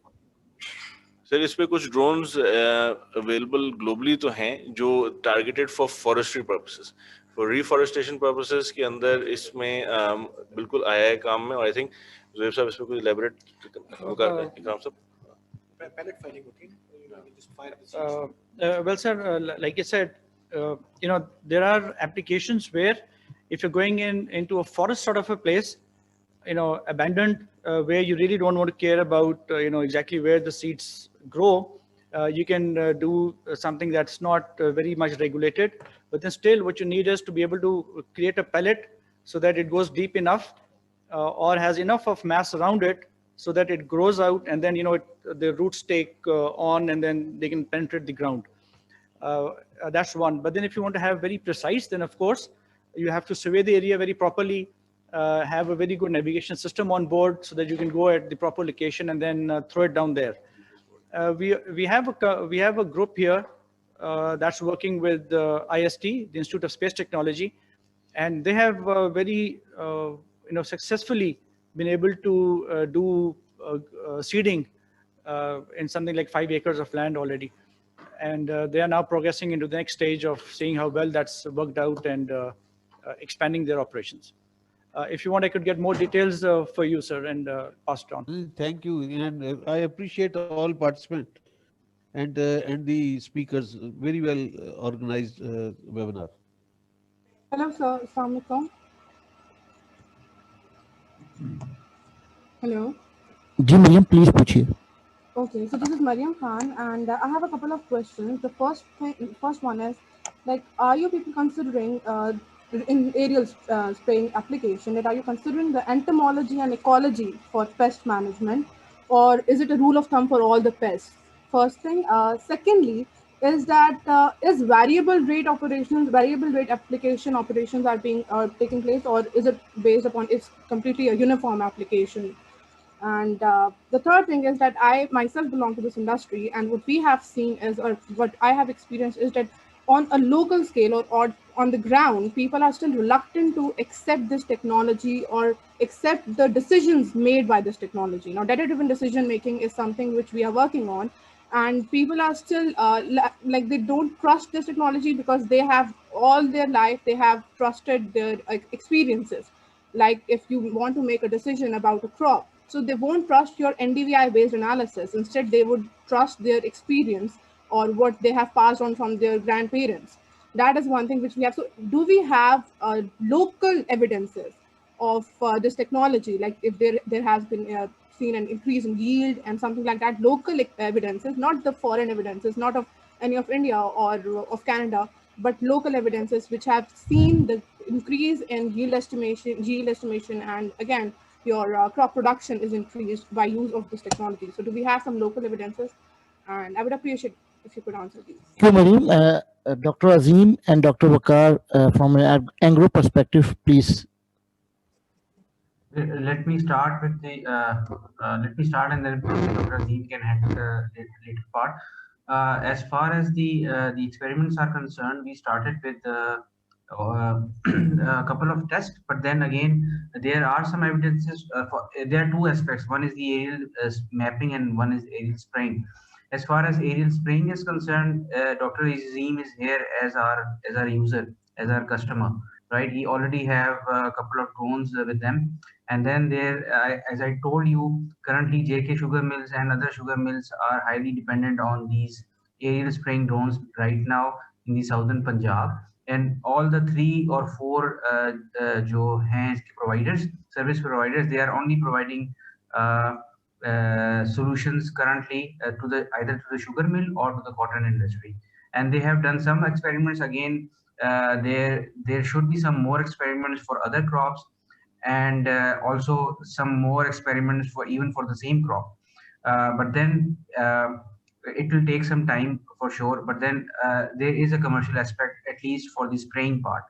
Sir इस पे कुछ drones available globally तो हैं जो targeted for forestry purposes, for reforestation purposes के अंदर इसमें बिल्कुल आया है काम में. और आई थिंक ज़ोएब साहब इसमें कुछ एलैबोरेट काम सब pellet firing, okay? Just fire the seeds. Well, sir, like I said, there are applications where if you're going into a forest sort of a place, abandoned, where you really don't want to care about, exactly where the seeds grow, you can do something that's not very much regulated. But then still, what you need is to be able to create a pellet so that it goes deep enough or has enough of mass around it so that it grows out, and then the roots take on, and then they can penetrate the ground. That's one. But then if you want to have very precise, then of course you have to survey the area very properly, have a very good navigation system on board so that you can go at the proper location and then throw it down there. We have a group here that's working with IST, the Institute of Space Technology, and they have very successfully been able to do seeding in something like 5 acres of land already, and they are now progressing into the next stage of seeing how well that's worked out and expanding their operations. If you want, I could get more details for you, sir, and pass it on. Thank you, and I appreciate all participants and the speakers. Very well organized webinar. Hello, sir. Assalamu alaikum. Hello. जी Maryam please पूछिए. Okay, so this is Mariam Khan, and I have a couple of questions. The first one is, like, are you people considering in aerial spraying application, that are you considering the entomology and ecology for pest management, or is it a rule of thumb for all the pests? First thing. Secondly, is that is variable rate application operations are taking place, or is it based upon it's completely a uniform application? And the third thing is that I myself belong to this industry, and what we have seen is, or what I have experienced is that on a local scale or on the ground, people are still reluctant to accept this technology or accept the decisions made by this technology. Now, data-driven decision making is something which we are working on, and people are still like they don't trust this technology because they have all their life they have trusted their experiences. Like if you want to make a decision about a crop, so they won't trust your NDVI based analysis. Instead, they would trust their experience or what they have passed on from their grandparents. That is one thing which we have. So do we have local evidences of this technology, like if there has been seen an increase in yield and something like that, local evidences, not the foreign evidences, not of any of India or of Canada, but local evidences which have seen the increase in yield estimation, and again, your crop production is increased by use of this technology. So do we have some local evidences? And I would appreciate if you could answer these. Thank you, Mariam. Dr. Azim and Dr. Waqar, from an agro perspective, please. Let me start with the and then Dr. Azim can handle the later part. As far as the experiments are concerned, we started with a couple of tests, but then again there are some evidences. There are two aspects. One is the aerial mapping and one is aerial spraying. As far as aerial spraying is concerned, Dr. Azim is here as our user, as our customer, right? He already have a couple of drones with them. And then there, as I told you, currently JK Sugar Mills and other sugar mills are highly dependent on these aerial spraying drones right now in the southern Punjab. And all the 3 or 4 service providers, they are only providing solutions currently to either to the sugar mill or to the cotton industry. And they have done some experiments again. There should be some more experiments for other crops, and also some more experiments for even for the same crop. But then it will take some time for sure. But then there is a commercial aspect, at least for the spraying part.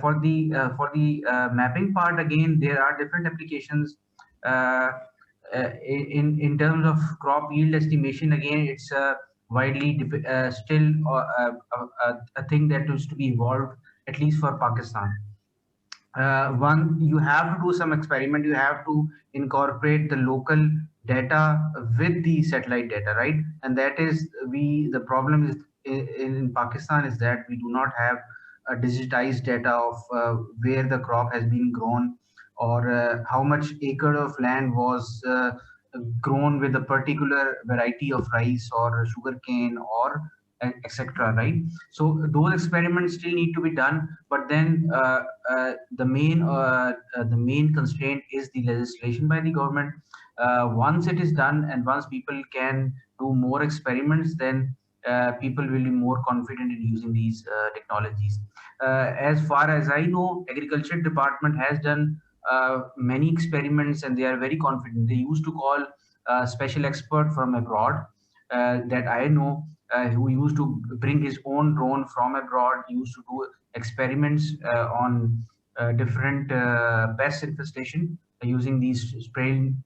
For the mapping part, again, there are different applications. In terms of crop yield estimation, again, it's widely still a thing that is to be evolved, at least for Pakistan. One, you have to do some experiment. You have to incorporate the local data with the satellite data, right? And that is the problem is in Pakistan is that we do not have a digitized data of where the crop has been grown, or how much acre of land was grown with a particular variety of rice or sugarcane or etc. Right? So those experiments still need to be done, but then the main constraint is the legislation by the government. Once it is done and once people can do more experiments, then people will be more confident in using these technologies. As far as I know, Agriculture Department has done many experiments and they are very confident. They used to call a special expert from abroad that I know, who used to bring his own drone from abroad, used to do experiments on different pest infestation using these spraying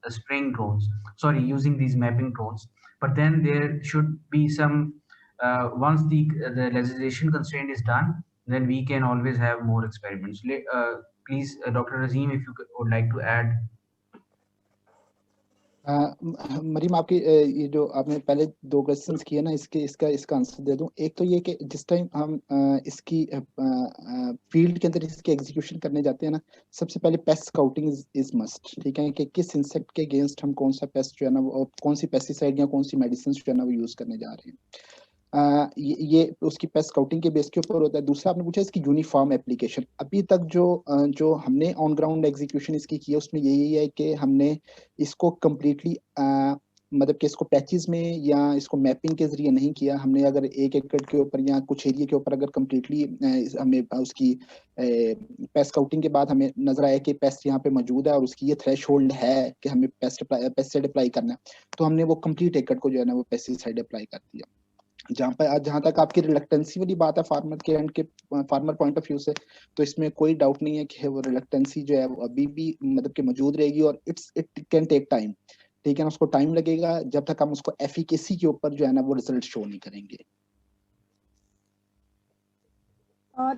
drones, using these mapping drones. But then there should be some, once the legislation constraint is done, then we can always have more experiments. Please, Dr. Azim, if you would like to add. Maryam, आपकी ये जो आपने पहले 2 questions किए ना, इसका answer दे दूं। एक तो ये कि जिस टाइम हम इसकी फील्ड के अंदर इसकी एग्जीक्यूशन करने जाते हैं ना, सबसे पहले पेस्ट स्काउटिंग इज मस्ट, ठीक है, कि किस इंसेक्ट के अगेंस्ट हम कौन सा पेस्ट जो है ना, कौन सी पेस्टिसाइड या कौन सी मेडिसिन जो है ना वो यूज करने जा रहे हैं। ये उसकी पेस्ट स्काउटिंग के बेस के ऊपर होता है। दूसरा आपने पूछा इसकी यूनिफॉर्म एप्लीकेशन। अभी तक जो हमने ऑन ग्राउंड एग्जीक्यूशन इसकी की है, उसमें यही है कि हमने इसको कम्प्लीटली मतलब कि इसको पैचेस में या इसको मैपिंग के जरिए नहीं किया। हमने अगर 1 एकड़ के ऊपर या कुछ एरिया के ऊपर अगर कम्प्लीटली हमें उसकी पेस्ट स्काउटिंग के बाद हमें नजर आया कि पेस्ट यहाँ पे मौजूद है और उसकी ये थ्रेशहोल्ड है कि हमें पेस्टिसाइड अप्लाई करना है, तो हमने वो कम्प्लीट एकड़ को जो है ना वो पेस्टिसाइड अप्लाई कर दिया। जहां तक आपकी रिलक्टेंसी वाली बात है फार्मर के एंड के फार्मर पॉइंट ऑफ व्यू से, तो इसमें कोई डाउट नहीं है कि वो रिलक्टेंसी जो है वो अभी भी मतलब कि मौजूद रहेगी और इट कैन टेक टाइम, ठीक है ना। उसको टाइम लगेगा जब तक हम उसको एफिकेसी के ऊपर जो है ना वो रिजल्ट शो नहीं करेंगे।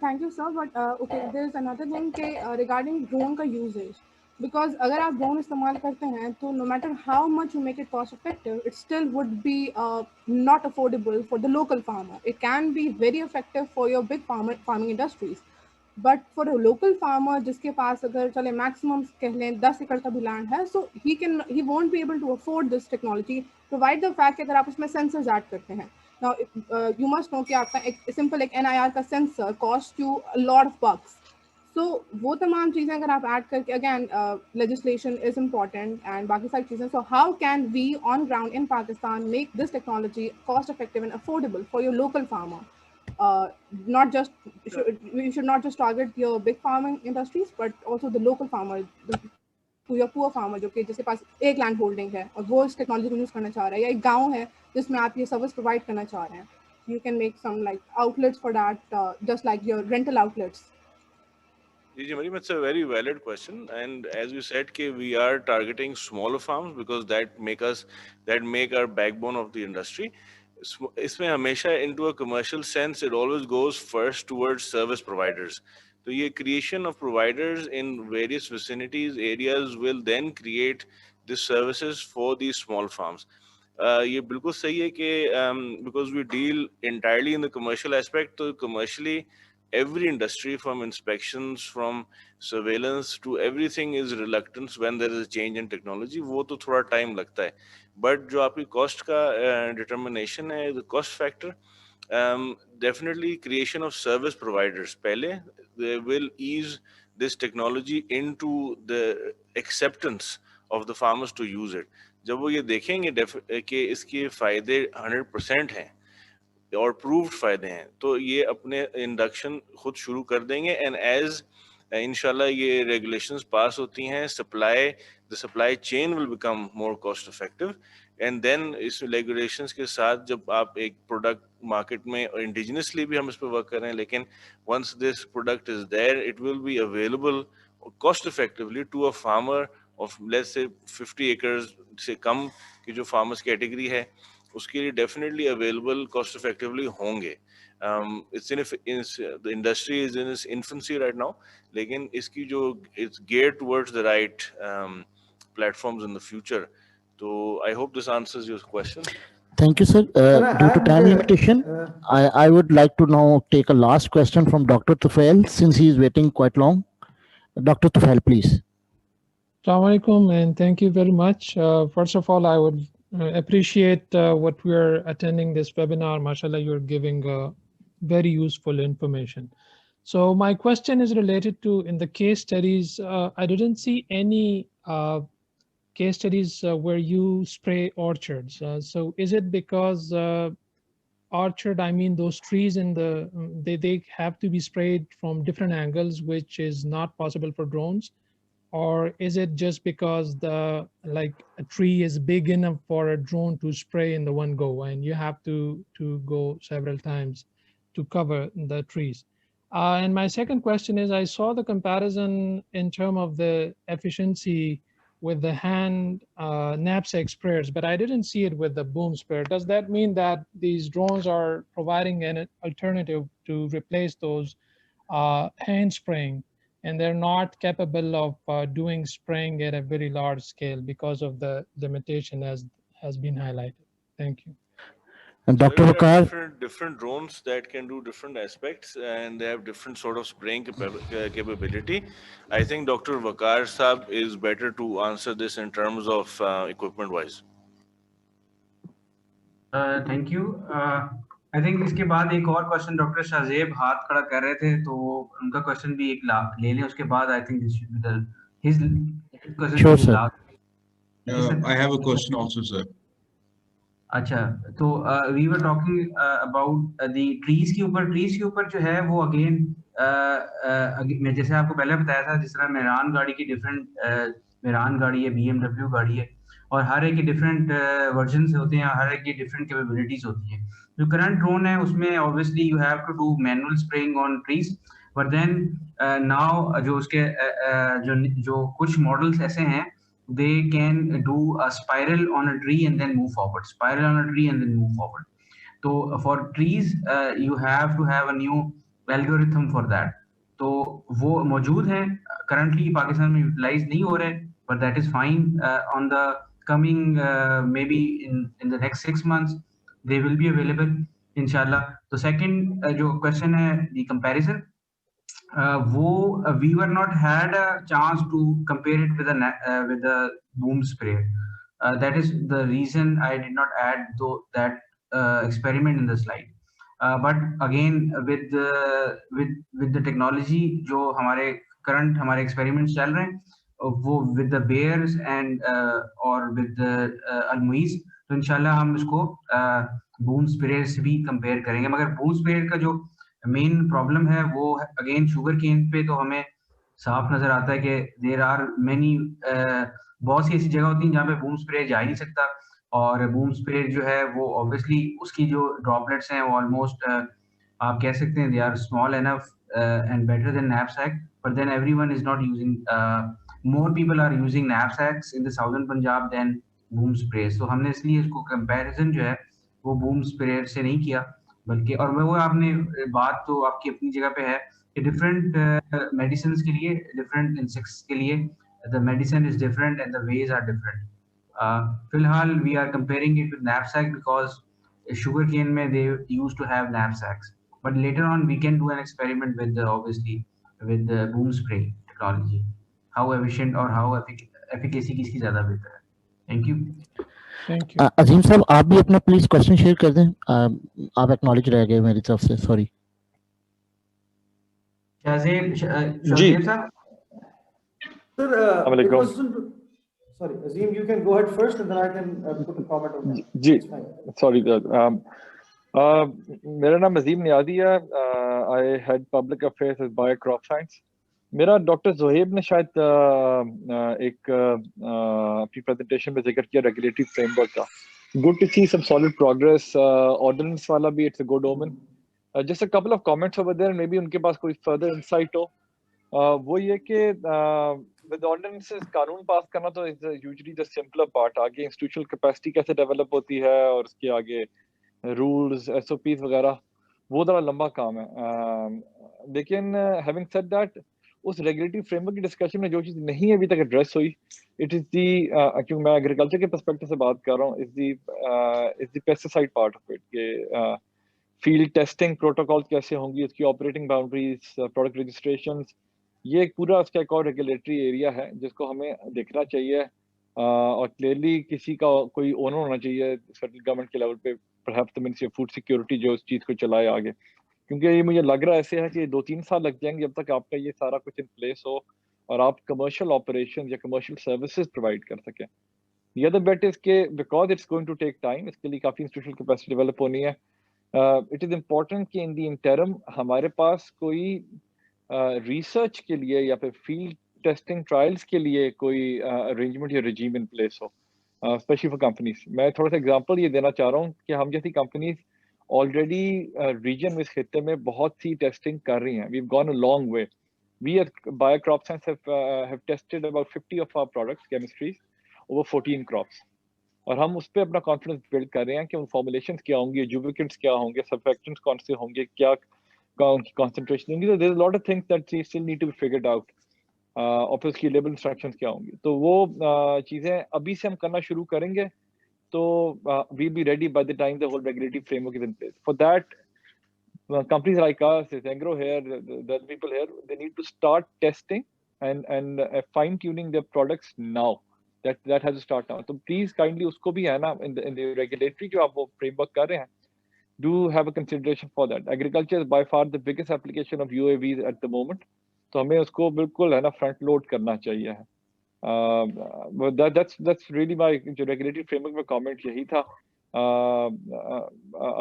Thank you, sir. But okay, there is another thing regarding drone का usage. Because अगर आप ड्रोन इस्तेमाल करते हैं तो no matter how much you make it cost effective, it still would be not affordable for the local farmer. It can be very effective for your big farming industries, but for a local farmer जिसके पास अगर चले maximum कह लें 10 एकड़ का भी land है, so he won't be able to afford this technology, provide the fact कि अगर आप उसमें sensors add करते हैं. Now you must know कि आपका एक simple NIR का sensor cost you a lot of bucks. So वो तमाम चीज़ें अगर आप ऐड करके again legislation is important and बाकी सारी चीज़ें, so how can we on ground in Pakistan make this technology cost effective and affordable for your local farmer? Not just we should not just target your big farming industries but also the local farmer, to your poor farmer जो कि जिसके पास एक land holding है और वो इस technology को use करना चाह रहा है, या एक गांव है जिसमें आप ये सर्विस प्रोवाइड करना चाह रहे हैं. You can make some like outlets for that, just like your rental outlets. Mariam, it's a very valid question, and as you said, we are targeting smaller farms because that make our backbone of the industry. इसमें हमेशा into a commercial sense, it always goes first towards service providers. So, ये creation of providers in various vicinities areas will then create the services for these small farms. ये बिल्कुल सही है कि because we deal entirely in the commercial aspect, तो commercially every industry from inspections, from surveillance to everything is reluctant when there is a change in technology. वो तो थोड़ा time लगता है. But जो आपकी cost का determination है, the cost factor, definitely creation of service providers. पहले they will ease this technology into the acceptance of the farmers to use it. जब वो ये देखेंगे कि इसके फायदे 100% हैं और प्रूव्ड फायदे हैं, तो ये अपने इंडक्शन खुद शुरू कर देंगे. एंड एज इंशाल्लाह ये रेगुलेशंस पास होती हैं, the supply chain will become more cost effective. And then इस रेगुलेशंस के साथ जब आप एक प्रोडक्ट मार्केट में, और इंडिजिनसली भी हम इस पर वर्क कर रहे हैं, लेकिन once this product is there it will be available cost effectively to a farmer of let's say 50 acres से कम की जो फार्मर्स कैटेगरी है, उसके लिए डेफिनेटली अवेलेबल कॉस्ट इफेक्टिवली होंगे. the industry is in its infancy right now, लेकिन इसकी जो it's geared towards the right platforms in the future. So I hope this answers your question. Thank you, sir. Due to time limitation, I would like to now take a last question from Dr. Tufail, since he is waiting quite long. Dr. Tufail, please. Assalamu alaikum, and thank you very much. First of all, I would appreciate what we are attending this webinar. Mashallah, you're giving very useful information. So my question is related to, in the case studies, I didn't see any case studies where you spray orchards. So is it because orchard, I mean those trees in the, they have to be sprayed from different angles, which is not possible for drones? Or is it just because like a tree is big enough for a drone to spray in the one go, and you have to go several times to cover the trees? And my second question is, I saw the comparison in terms of the efficiency with the hand knapsack sprayers, but I didn't see it with the boom sprayer. Does that mean that these drones are providing an alternative to replace those hand spraying, and they're not capable of doing spraying at a very large scale because of the limitation as has been highlighted? Thank you. And Dr. Waqar, different drones that can do different aspects, and they have different sort of spraying capability. I think Dr. Waqar Saab is better to answer this in terms of equipment wise. Thank you. I think इसके बाद एक और question doctor Shahzeb हाथ खड़ा कर रहे थे, तो उनका क्वेश्चन भी एक ले लें. उसके बाद I think this should be his question. Sure, sir. I have a question also, sir. अच्छा, तो we were talking about the trees के ऊपर जो है वो again मैं जैसे आपको पहले बताया था, जिस तरह मेरान गाड़ी की डिफरेंट मेरान गाड़ी है, BMW गाड़ी है, और हर एक की डिफरेंट वर्जन्स होते हैं, हर एक की डिफरेंट कैपेबिलिटीज होती हैं. जो करंट ड्रोन है उसमें obviously you have to do manual spraying on trees, but then now जो उसके जो कुछ मॉडल्स ऐसे हैं, they can do a spiral on a tree and then move forward, spiral on a tree and then move forward. So for trees you have to have a new algorithm for that. तो वो मौजूद हैं, currently Pakistan में utilize नहीं हो रहे, but that is fine. On the coming maybe in the next 6 months they will be available inshallah. तो second जो question है the comparison, we were not had a chance to compare it with the boom sprayer. That is the reason I did not add that experiment in the slide. But again with the technology जो हमारे current हमारे experiments चल रहे हैं वो with the bears and और with the अल्मुइज, तो इंशाल्लाह हम इसको बूम स्प्रेयर से भी कंपेयर करेंगे। मगर बूम स्प्रेयर का जो मेन प्रॉब्लम है वो अगेन शुगर केन पे तो हमें साफ नजर आता है कि देर आर मेनी बहुत सी ऐसी जगह होती हैं जहाँ पे बूम स्प्रे जा ही नहीं सकता, और बूम स्प्रे जो है वो ऑब्वियसली उसकी जो ड्रॉपलेट्स हैं वो ऑलमोस्ट आप कह सकते हैं they are small enough and better than knapsack, but then everyone is not using more people are using knapsacks in the southern Punjab than boom sprays। तो हमने इसलिए इसको कंपैरिजन जो है वो बूम स्प्रेयर से नहीं किया, बल्कि और वो आपने बात तो आपकी अपनी जगह पे है कि डिफरेंट मेडिसिन के लिए, डिफरेंट इंसेक्ट्स के लिए the medicine is different and the ways are different. फिलहाल we are comparing it with knapsack because sugarcane में they used to have knapsacks, but later on we can do an experiment with the obviously with the boom spray technology, how efficient or how efficacy किसकी ज़्यादा बेहतर है। Thank you. Thank you. अजीम साहब आप भी अपना please question share कर दें, आप एक्नॉलेज रह गए मेरी तरफ से, सॉरी। शाहज़ेब साहब। Sir, the question to, sorry, Azim, you can go ahead first and then I can put a comment on that. Ji, It's fine. sorry, मेरा नाम अजीम नियाजी है। I head public affairs at bio crop science. मेरा doctor Zoheb ने शायद एक अपनी presentation में जिक्र किया रेगुलेटरी फ्रेमवर्क का। Good to see some solid progress. Ordinance वाला भी it's a good omen. Just a couple of comments over there, maybe उनके पास कोई फर्दर इंसाइट हो। वो ये कि विद ऑर्डिनेंसेस कानून पास करना तो is usually the simpler part, आगे इंस्टीट्यूशनल कैपेसिटी कैसे डेवलप होती है और उसके आगे रूल्स एसओपीज वगैरह वो बड़ा लंबा काम है। लेकिन हैविंग सेड दैट उस रेगुलेटरी फ्रेमवर्क की डिस्कशन में जो चीज़ नहीं अभी तक एड्रेस हुई, इट इज़ दी क्योंकि मैं एग्रीकल्चर के पर्सपेक्टिव से बात कर रहा हूँ, is the pesticide part of it के फील्ड टेस्टिंग प्रोटोकॉल कैसे होंगी, उसकी ऑपरेटिंग बाउंड्रीज, प्रोडक्ट रजिस्ट्रेशन, ये एक पूरा उसका एक और रेगुलेटरी एरिया है जिसको हमें देखना चाहिए। और क्लियरली किसी का कोई ओनर होना चाहिए सेंट्रल गवर्नमेंट के लेवल पे, perhaps the ministry of food security जो उस चीज़ को चलाए आगे, क्योंकि ये मुझे लग रहा है ऐसे है कि 2-3 साल लग जाएंगे जब तक आपका ये सारा कुछ इन प्लेस हो और आप कमर्शियल ऑपरेशन या कमर्शियल सर्विसेज प्रोवाइड कर सकें। The other bet is कि because it's going to take time, इसके लिए काफ़ी इंस्टीट्यूशनल कैपेसिटी डेवलप होनी है। इट इज़ इम्पोर्टेंट कि इन दी इंटरम हमारे पास कोई रिसर्च के लिए या फिर फील्ड टेस्टिंग ट्रायल्स के लिए कोई अरेंजमेंट या रजीम इन प्लेस हो, स्पेशली फॉर कंपनीज। मैं थोड़ा सा एग्जांपल ये देना चाह रहा हूँ कि हम जैसी कंपनीज ऑलरेडी रीजन में, इस खित्ते में बहुत सी टेस्टिंग कर रही हैं। We have gone a long way. We at bio crop science have tested about 50 of our products chemistries over 14 crops, और हम उस पर अपना कॉन्फिडेंस बिल्ड कर रहे हैं कि उन फॉर्मुलेशंस क्या होंगे, जुबिकेंट्स क्या होंगे, सर्फेक्टेंट्स कौन से होंगे, क्या उनकी कॉन्सेंट्रेशन होंगी। तो there is lot of things that still need to be figured out, और फिर उसकी लेबल इंस्ट्रक्शंस क्या होंगी। तो वो चीज़ें अभी से हम करना शुरू करेंगे तो we'll be ready by the time the whole regulatory framework is in place. For that, companies like us, Agro here, the other people here, they need to start testing and fine tuning their products now. That has to start now. So please kindly उसको भी है ना in the regulatory जो आप वो framework कर रहे हैं, do have a consideration for that. Agriculture is by far the biggest application of UAVs at the moment. तो हमें उसको बिल्कुल है ना front load करना चाहिए है। That's really my जो regulatory framework में comment यही था।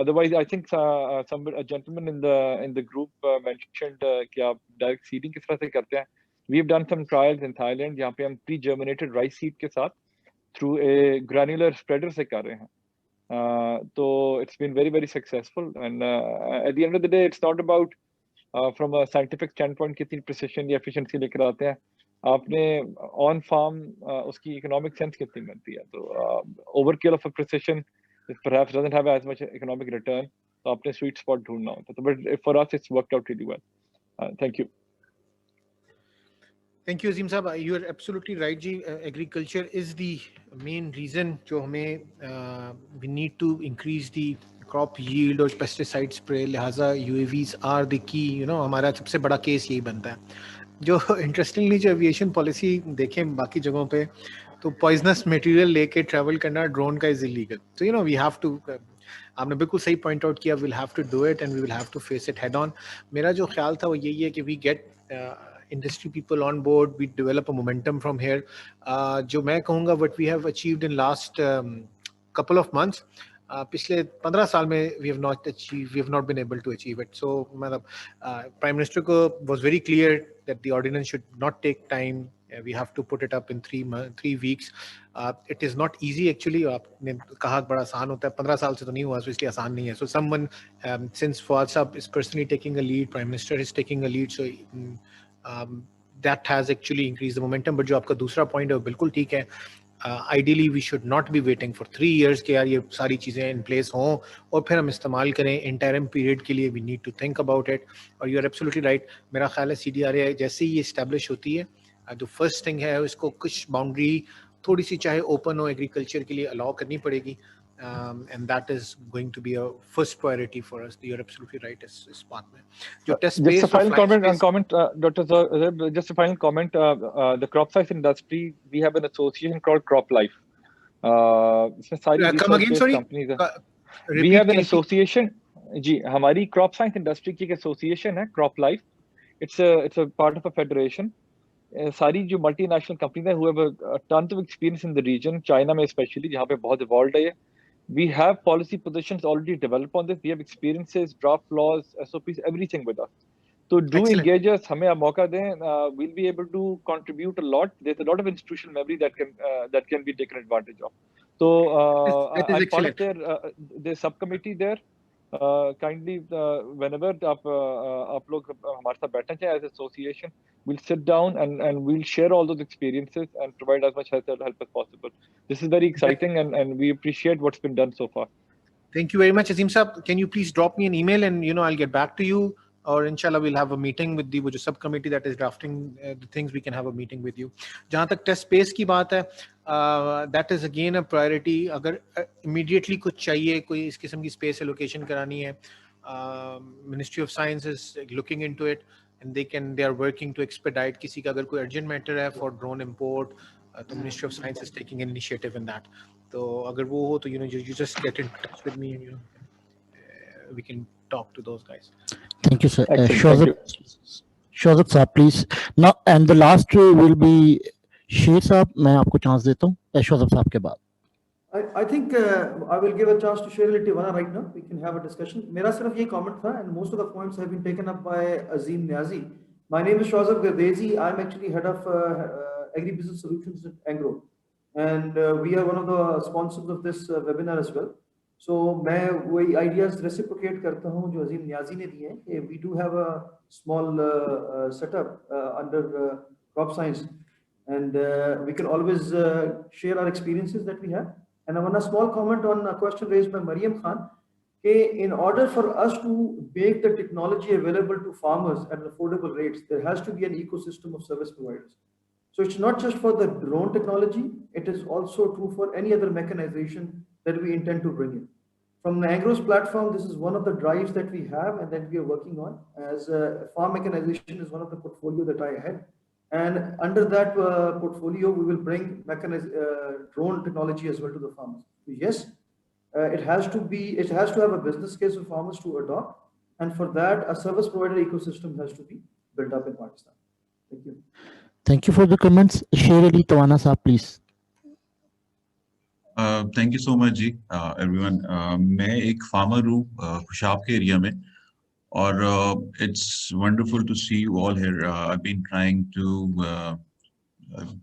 Otherwise, I think a gentleman in the group mentioned कि आप direct seeding किस तरह से करते हैं। We've done some trials in Thailand जहाँ पे हम pre-germinated rice seed के साथ through a granular spreader से कर रहे हैं। तो it's been very very successful, and at the end of the day, it's not about from a scientific standpoint कितनी precision या efficiency लेकर आते हैं, आपने ऑन फार्म उसकी इकोनॉमिक सेंस कितनी बनती है। तो overkill of a precision perhaps doesn't have as much economic return, तो आपने स्वीट स्पॉट ढूंढना होता है। तो but for us it's worked out really well. Thank you. Thank you Azeem साहब, यू आर एब्सोल्युटली राइट जी। Agriculture is the main reason जो हमें we need to increase the crop yield और पेस्टिसाइड स्प्रे, लिहाजा UAVs are the key, you know, हमारा सबसे बड़ा case यही बनता है। जो इंटरेस्टिंगली जो एविएशन पॉलिसी देखें बाकी जगहों पे, तो पॉइजनस मटेरियल लेके ट्रैवल करना ड्रोन का इज इलीगल। तो you know we have to, आपने बिल्कुल सही पॉइंट आउट किया, will have to do it and we will have to face it head on. मेरा जो ख्याल था वो यही है कि we get industry people on board, we develop a momentum from here. जो मैं कहूँगा what we have achieved in last couple of months, पिछले 15 साल में we have not been able to achieve it. So मतलब Prime Minister को was very clear that the ordinance should not take time. We have to put it up in 3 weeks. It is not easy actually. आपने कहा बड़ा आसान होता है, 15 साल से तो नहीं हुआ, so इसलिए आसान नहीं है. So someone, since Fawad Saab is personally taking a lead, Prime Minister is taking a lead, so that has actually increased the momentum. But जो आपका दूसरा point है वो बिल्कुल ठीक है. Ideally we should not be waiting for 3 years कि यार ये सारी चीज़ें in place हों और फिर हम इस्तेमाल करें. Interim period के लिए we need to think about it. और you are absolutely right. मेरा ख्याल है CDRA जैसे ही establish होती है, जो फर्स्ट थिंग है इसको कुछ बाउंड्री थोड़ी सी चाहे ओपन हो एग्रीकल्चर के लिए अलाउ करनी पड़ेगी, and that is going to be a first priority for us. You are absolutely right इस बात में. जो test based just a final comment Dr. Zohaib, just a final comment. The crop science industry, we have an association called Crop Life. इसमें सारी come again, sorry, companies हैं. We have an association. जी, हमारी crop science industry की एक association है Crop Life. It's a part of a federation. सारी जो multinational companies हैं who have a ton of experience in the region, China में specially जहाँ पे बहुत evolved है ये. We have policy positions already developed on this. We have experiences, draft laws, SOPs, everything with us. So do engage us. हमें आप मौका दें. We'll be able to contribute a lot. There's a lot of institutional memory that can be taken advantage of. So I'm part of their subcommittee there. Kindly whenever आप लोग हमारे साथ बैठना चाहें as association, we'll sit down and we'll share all those experiences and provide as much help as possible. This is very exciting and we appreciate what's been done so far. Thank you very much, Azim Saab. Can you please drop me an email and I'll get back to you, or inshallah we'll have a meeting with the जो subcommittee that is drafting the things. We can have a meeting with you. जहाँ तक test space की बात है, that is again a priority. अगर immediately कुछ चाहिए, कोई इस किस्म की space allocation करानी है, Ministry of Science is looking into it and they are working to expedite. किसी का अगर कोई urgent matter है for drone import, तो Ministry of Science is taking an initiative in that. तो अगर वो हो तो you just get in touch with me and we can talk to those guys. Thank you, sir. Shahzad Saab, please. Now, and the last will be Sher Saab. मैं आपको chance देता हूँ Shahzad Saab के बाद. I think I will give a chance to Sher Ali Tiwana right now. We can have a discussion. मेरा सिर्फ ये comment था, and most of the points have been taken up by Azim Niazi. My name is Shahzad Gardezi. I'm actually head of Agribusiness Solutions at Angro, and we are one of the sponsors of this webinar as well. So मैं वही ideas reciprocate करता हूँ जो अजीम नियाजी ने दिए हैं. We do have a small setup under crop science, and we can always share our experiences that we have. And I want a small comment on a question raised by Mariam Khan. In order for us to make the technology available to farmers at affordable rates, there has to be an ecosystem of service providers. So it's not just for the drone technology, it is also true for any other mechanization that we intend to bring in. From the Agro's platform, this is one of the drives that we have and that we are working on, as farm mechanization is one of the portfolio that I had. And under that portfolio, we will bring drone technology as well to the farmers. So yes, it has to have a business case for farmers to adopt. And for that, a service provider ecosystem has to be built up in Pakistan. Thank you. Thank you for the comments. Sher Ali Tiwana Saab, please. Thank you so much, ji, everyone. मैं एक farmer हूँ खुशाब के area में, और it's wonderful to see you all here. I've been trying to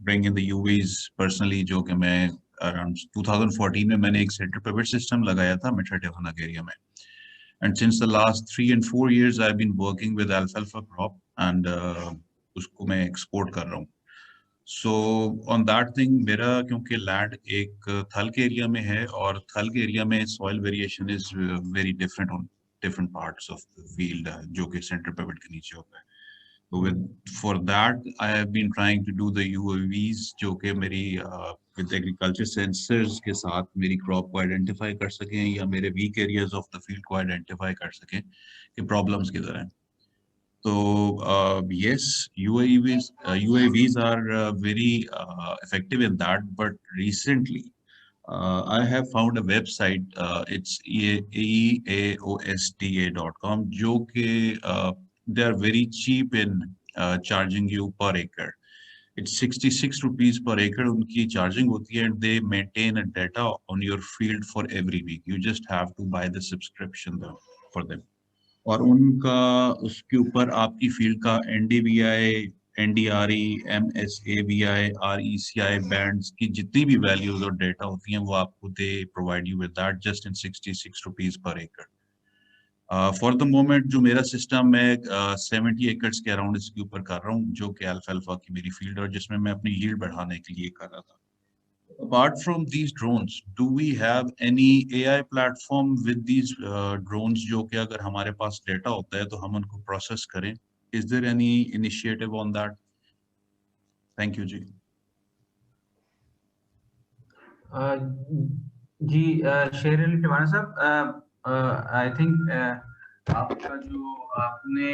bring in the UAVs personally, जो कि मैं around 2014 में मैंने एक center pivot system लगाया था Mitra Devana area में, and since the last 3 and 4 years I've been working with alfalfa crop and उसको मैं export कर रहा हूँ. So on that thing, मेरा क्योंकि land एक थल के एरिया में है और थल के एरिया में soil variation is very different on different parts of the field, जो कि center pivot के नीचे होता है. So for that, I have been trying to do the UAVs, जो कि मेरी with agriculture sensors के साथ मेरी crop को identify कर सकें या मेरे weak areas of the field को identify कर सकें कि problems किधर हैं. So yes, UAVs are very effective in that. But recently, I have found a website. It's eaosta.com. जो कि they are very cheap in charging you per acre. It's 66 rupees per acre unki charging hoti hai, and they maintain a data on your field for every week. You just have to buy the subscription for them. और उनका उसके ऊपर आपकी field का NDVI, NDRE, MSAVI, RECI bands की जितनी भी values और डेटा होती हैं वो आपको they provide you with that just in 66 rupees पर एकड़. फॉर द मोमेंट जो मेरा सिस्टम मैं 70 एकर्स के अराउंड इसके ऊपर कर रहा हूँ, जो कि अल्फा की मेरी फील्ड और जिसमें मैं अपनी यील्ड बढ़ाने के लिए कर रहा था. Apart from these drones, do we have any AI platform with these drones जो कि अगर हमारे पास डेटा होता है तो हम उनको प्रोसेस करें? Is there any initiative on that? Thank you जी. जी Sheryl Tiwana sahab, I think आपका जो आपने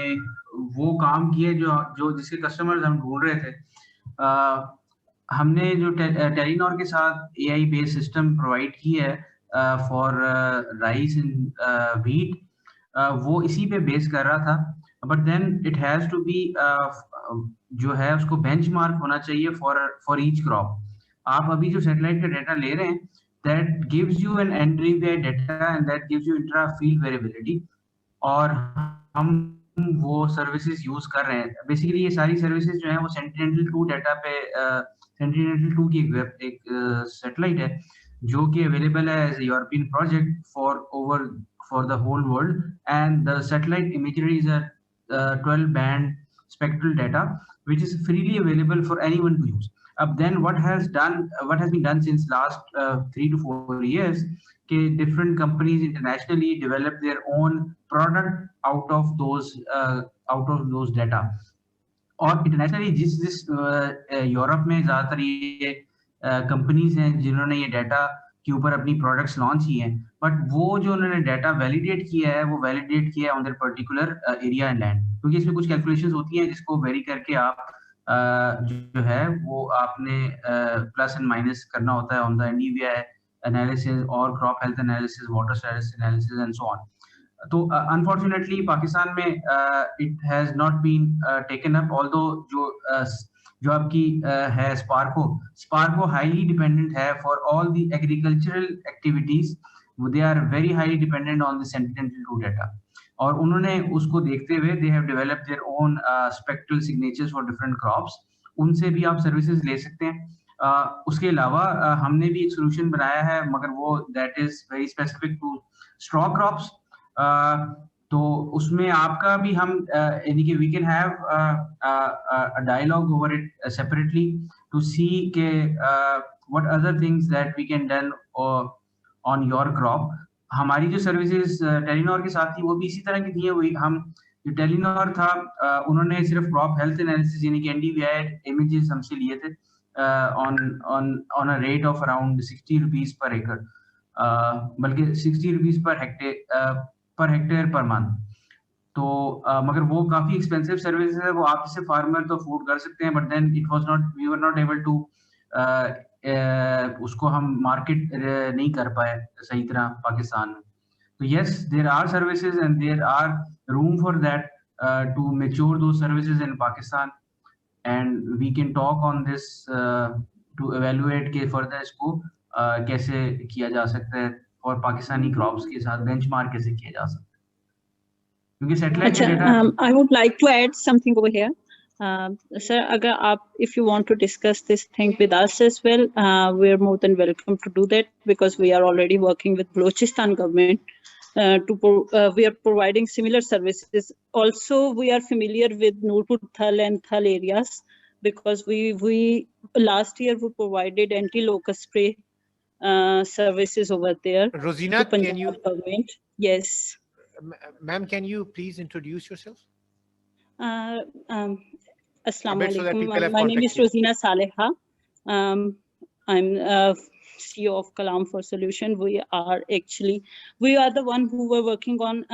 वो काम किए जो जिसके कस्टमर्स हम ढूंढ रहे थे, हमने जो टेलीनॉर के साथ AI बेस्ड सिस्टम प्रोवाइड की है फॉर राइस एंड व्हीट, वो इसी पे बेस कर रहा था. But then it has to be जो है उसको बेंचमार्क होना चाहिए फॉर ईच क्रॉप. आप अभी जो सैटेलाइट का डाटा ले रहे हैं, that gives you an NDVI data and that gives you intra field variability, और हम वो सर्विसेज यूज कर रहे हैं. बेसिकली ये सारी सर्विसेज जो है वो सेंटिनेल-2 डाटा पे सेंटिनेल-2 की एक सैटेलाइट है जो कि अवेलेबल है as a European project for the whole world, and the satellite imagery is a 12 band spectral data which is freely available for anyone to use. Then what has been done since last 3 to 4 years, different companies internationally develop their own product out of those data. और internationally जिस Europe में ज़्यादातर ये companies हैं जिन्होंने ये data के ऊपर अपनी प्रोडक्ट्स लॉन्च किए हैं, बट वो जो उन्होंने डाटा वैलिडेट किया है वो वैलिडेट किया है on their particular area and land, क्योंकि इसमें कुछ कैलकुलेशंस होती हैं जिसको वेरी करके आप जो है वो आपने प्लस एंड माइनस करना होता है ऑन द NDVI एनालिसिस और crop health analysis, water status analysis and so on. तो अनफॉर्चुनेटली पाकिस्तान में it has not been taken up, although जो आपकी है स्पार्को हाईली डिपेंडेंट है for all the agricultural activities. They are very highly dependent on the Sentinel two data, और उन्होंने उसको देखते हुए they have developed their own spectral signatures for different crops. उनसे भी आप सर्विसेज ले सकते हैं. उसके अलावा हमने भी एक सोल्यूशन बनाया है, मगर वो that is very specific to straw crops. तो उसमें आपका भी हम यानी कि we can have a dialogue over it separately to see के what other things that we can done on your crop. हमारी जो सर्विसेज टेलीनॉर के साथ थी वो भी इसी तरह की थी. वही हम जो टेलीनॉर था उन्होंने सिर्फ क्रॉप हेल्थ एनालिसिस यानी कि NDVI इमेजेस हमसे लिए थे on a rate of around 60 rupees per एकड़, बल्कि 60 rupees per hectare per month. तो मगर वो काफी एक्सपेंसिव सर्विस है, वो आप जैसे फार्मर तो अफोर्ड कर सकते हैं, but then it was not, we were not able to उसको हम मार्केट नहीं कर पाए सही तरह पाकिस्तान में. तो yes, there are services and there are room for that to mature those services in Pakistan, and we can talk on this to evaluate के फर्दर इसको कैसे किया जा सकता है और पाकिस्तानी क्रॉप्स के साथ बेंचमार्क कैसे किया जा सकता है, क्योंकि satellite data. I would like to add something over here. Sir, अगर आप if you want to discuss this thing with us as well, we are more than welcome to do that, because we are already working with Balochistan government. We are providing similar services. Also, we are familiar with Nurpur Thal and Thal areas, because we last year we provided anti-locust spray services over there. Rosina, can you? Government. Yes. Ma'am, can you please introduce yourself? Assalamu alaikum. My name is Rosina Saleha. I'm CEO of Kalam for Solution. We are the one who were working on,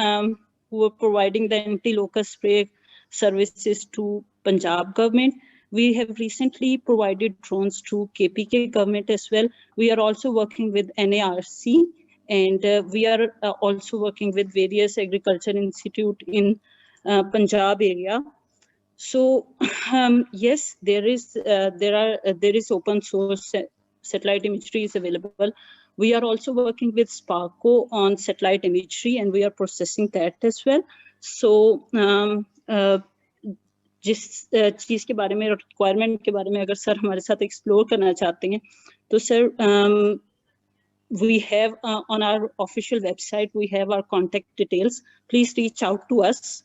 who were providing the anti-locust spray services to Punjab government. We have recently provided drones to KPK government as well. We are also working with NARC, and we are also working with various agriculture institute in Punjab area. So yes, there is open source satellite imagery is available. We are also working with Sparko on satellite imagery, and we are processing that as well. So जिस चीज के बारे में, requirement के बारे में अगर sir हमारे साथ एक्सप्लोर करना चाहते हैं तो sir we have on our official website we have our contact details. Please reach out to us.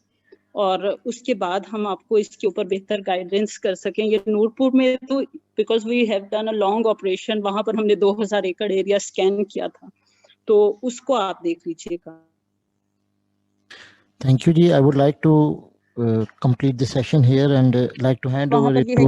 और उसके बाद हम आपको इसके ऊपर बेहतर गाइडेंस कर सकें. ये नूरपुर में तो because we have done a long operation, वहां पर हमने 2000 एकड़ एरिया स्कैन किया था, तो उसको आप देख लीजिएगा. Thank you, Ji. I would like to complete the session here and like to hand over it to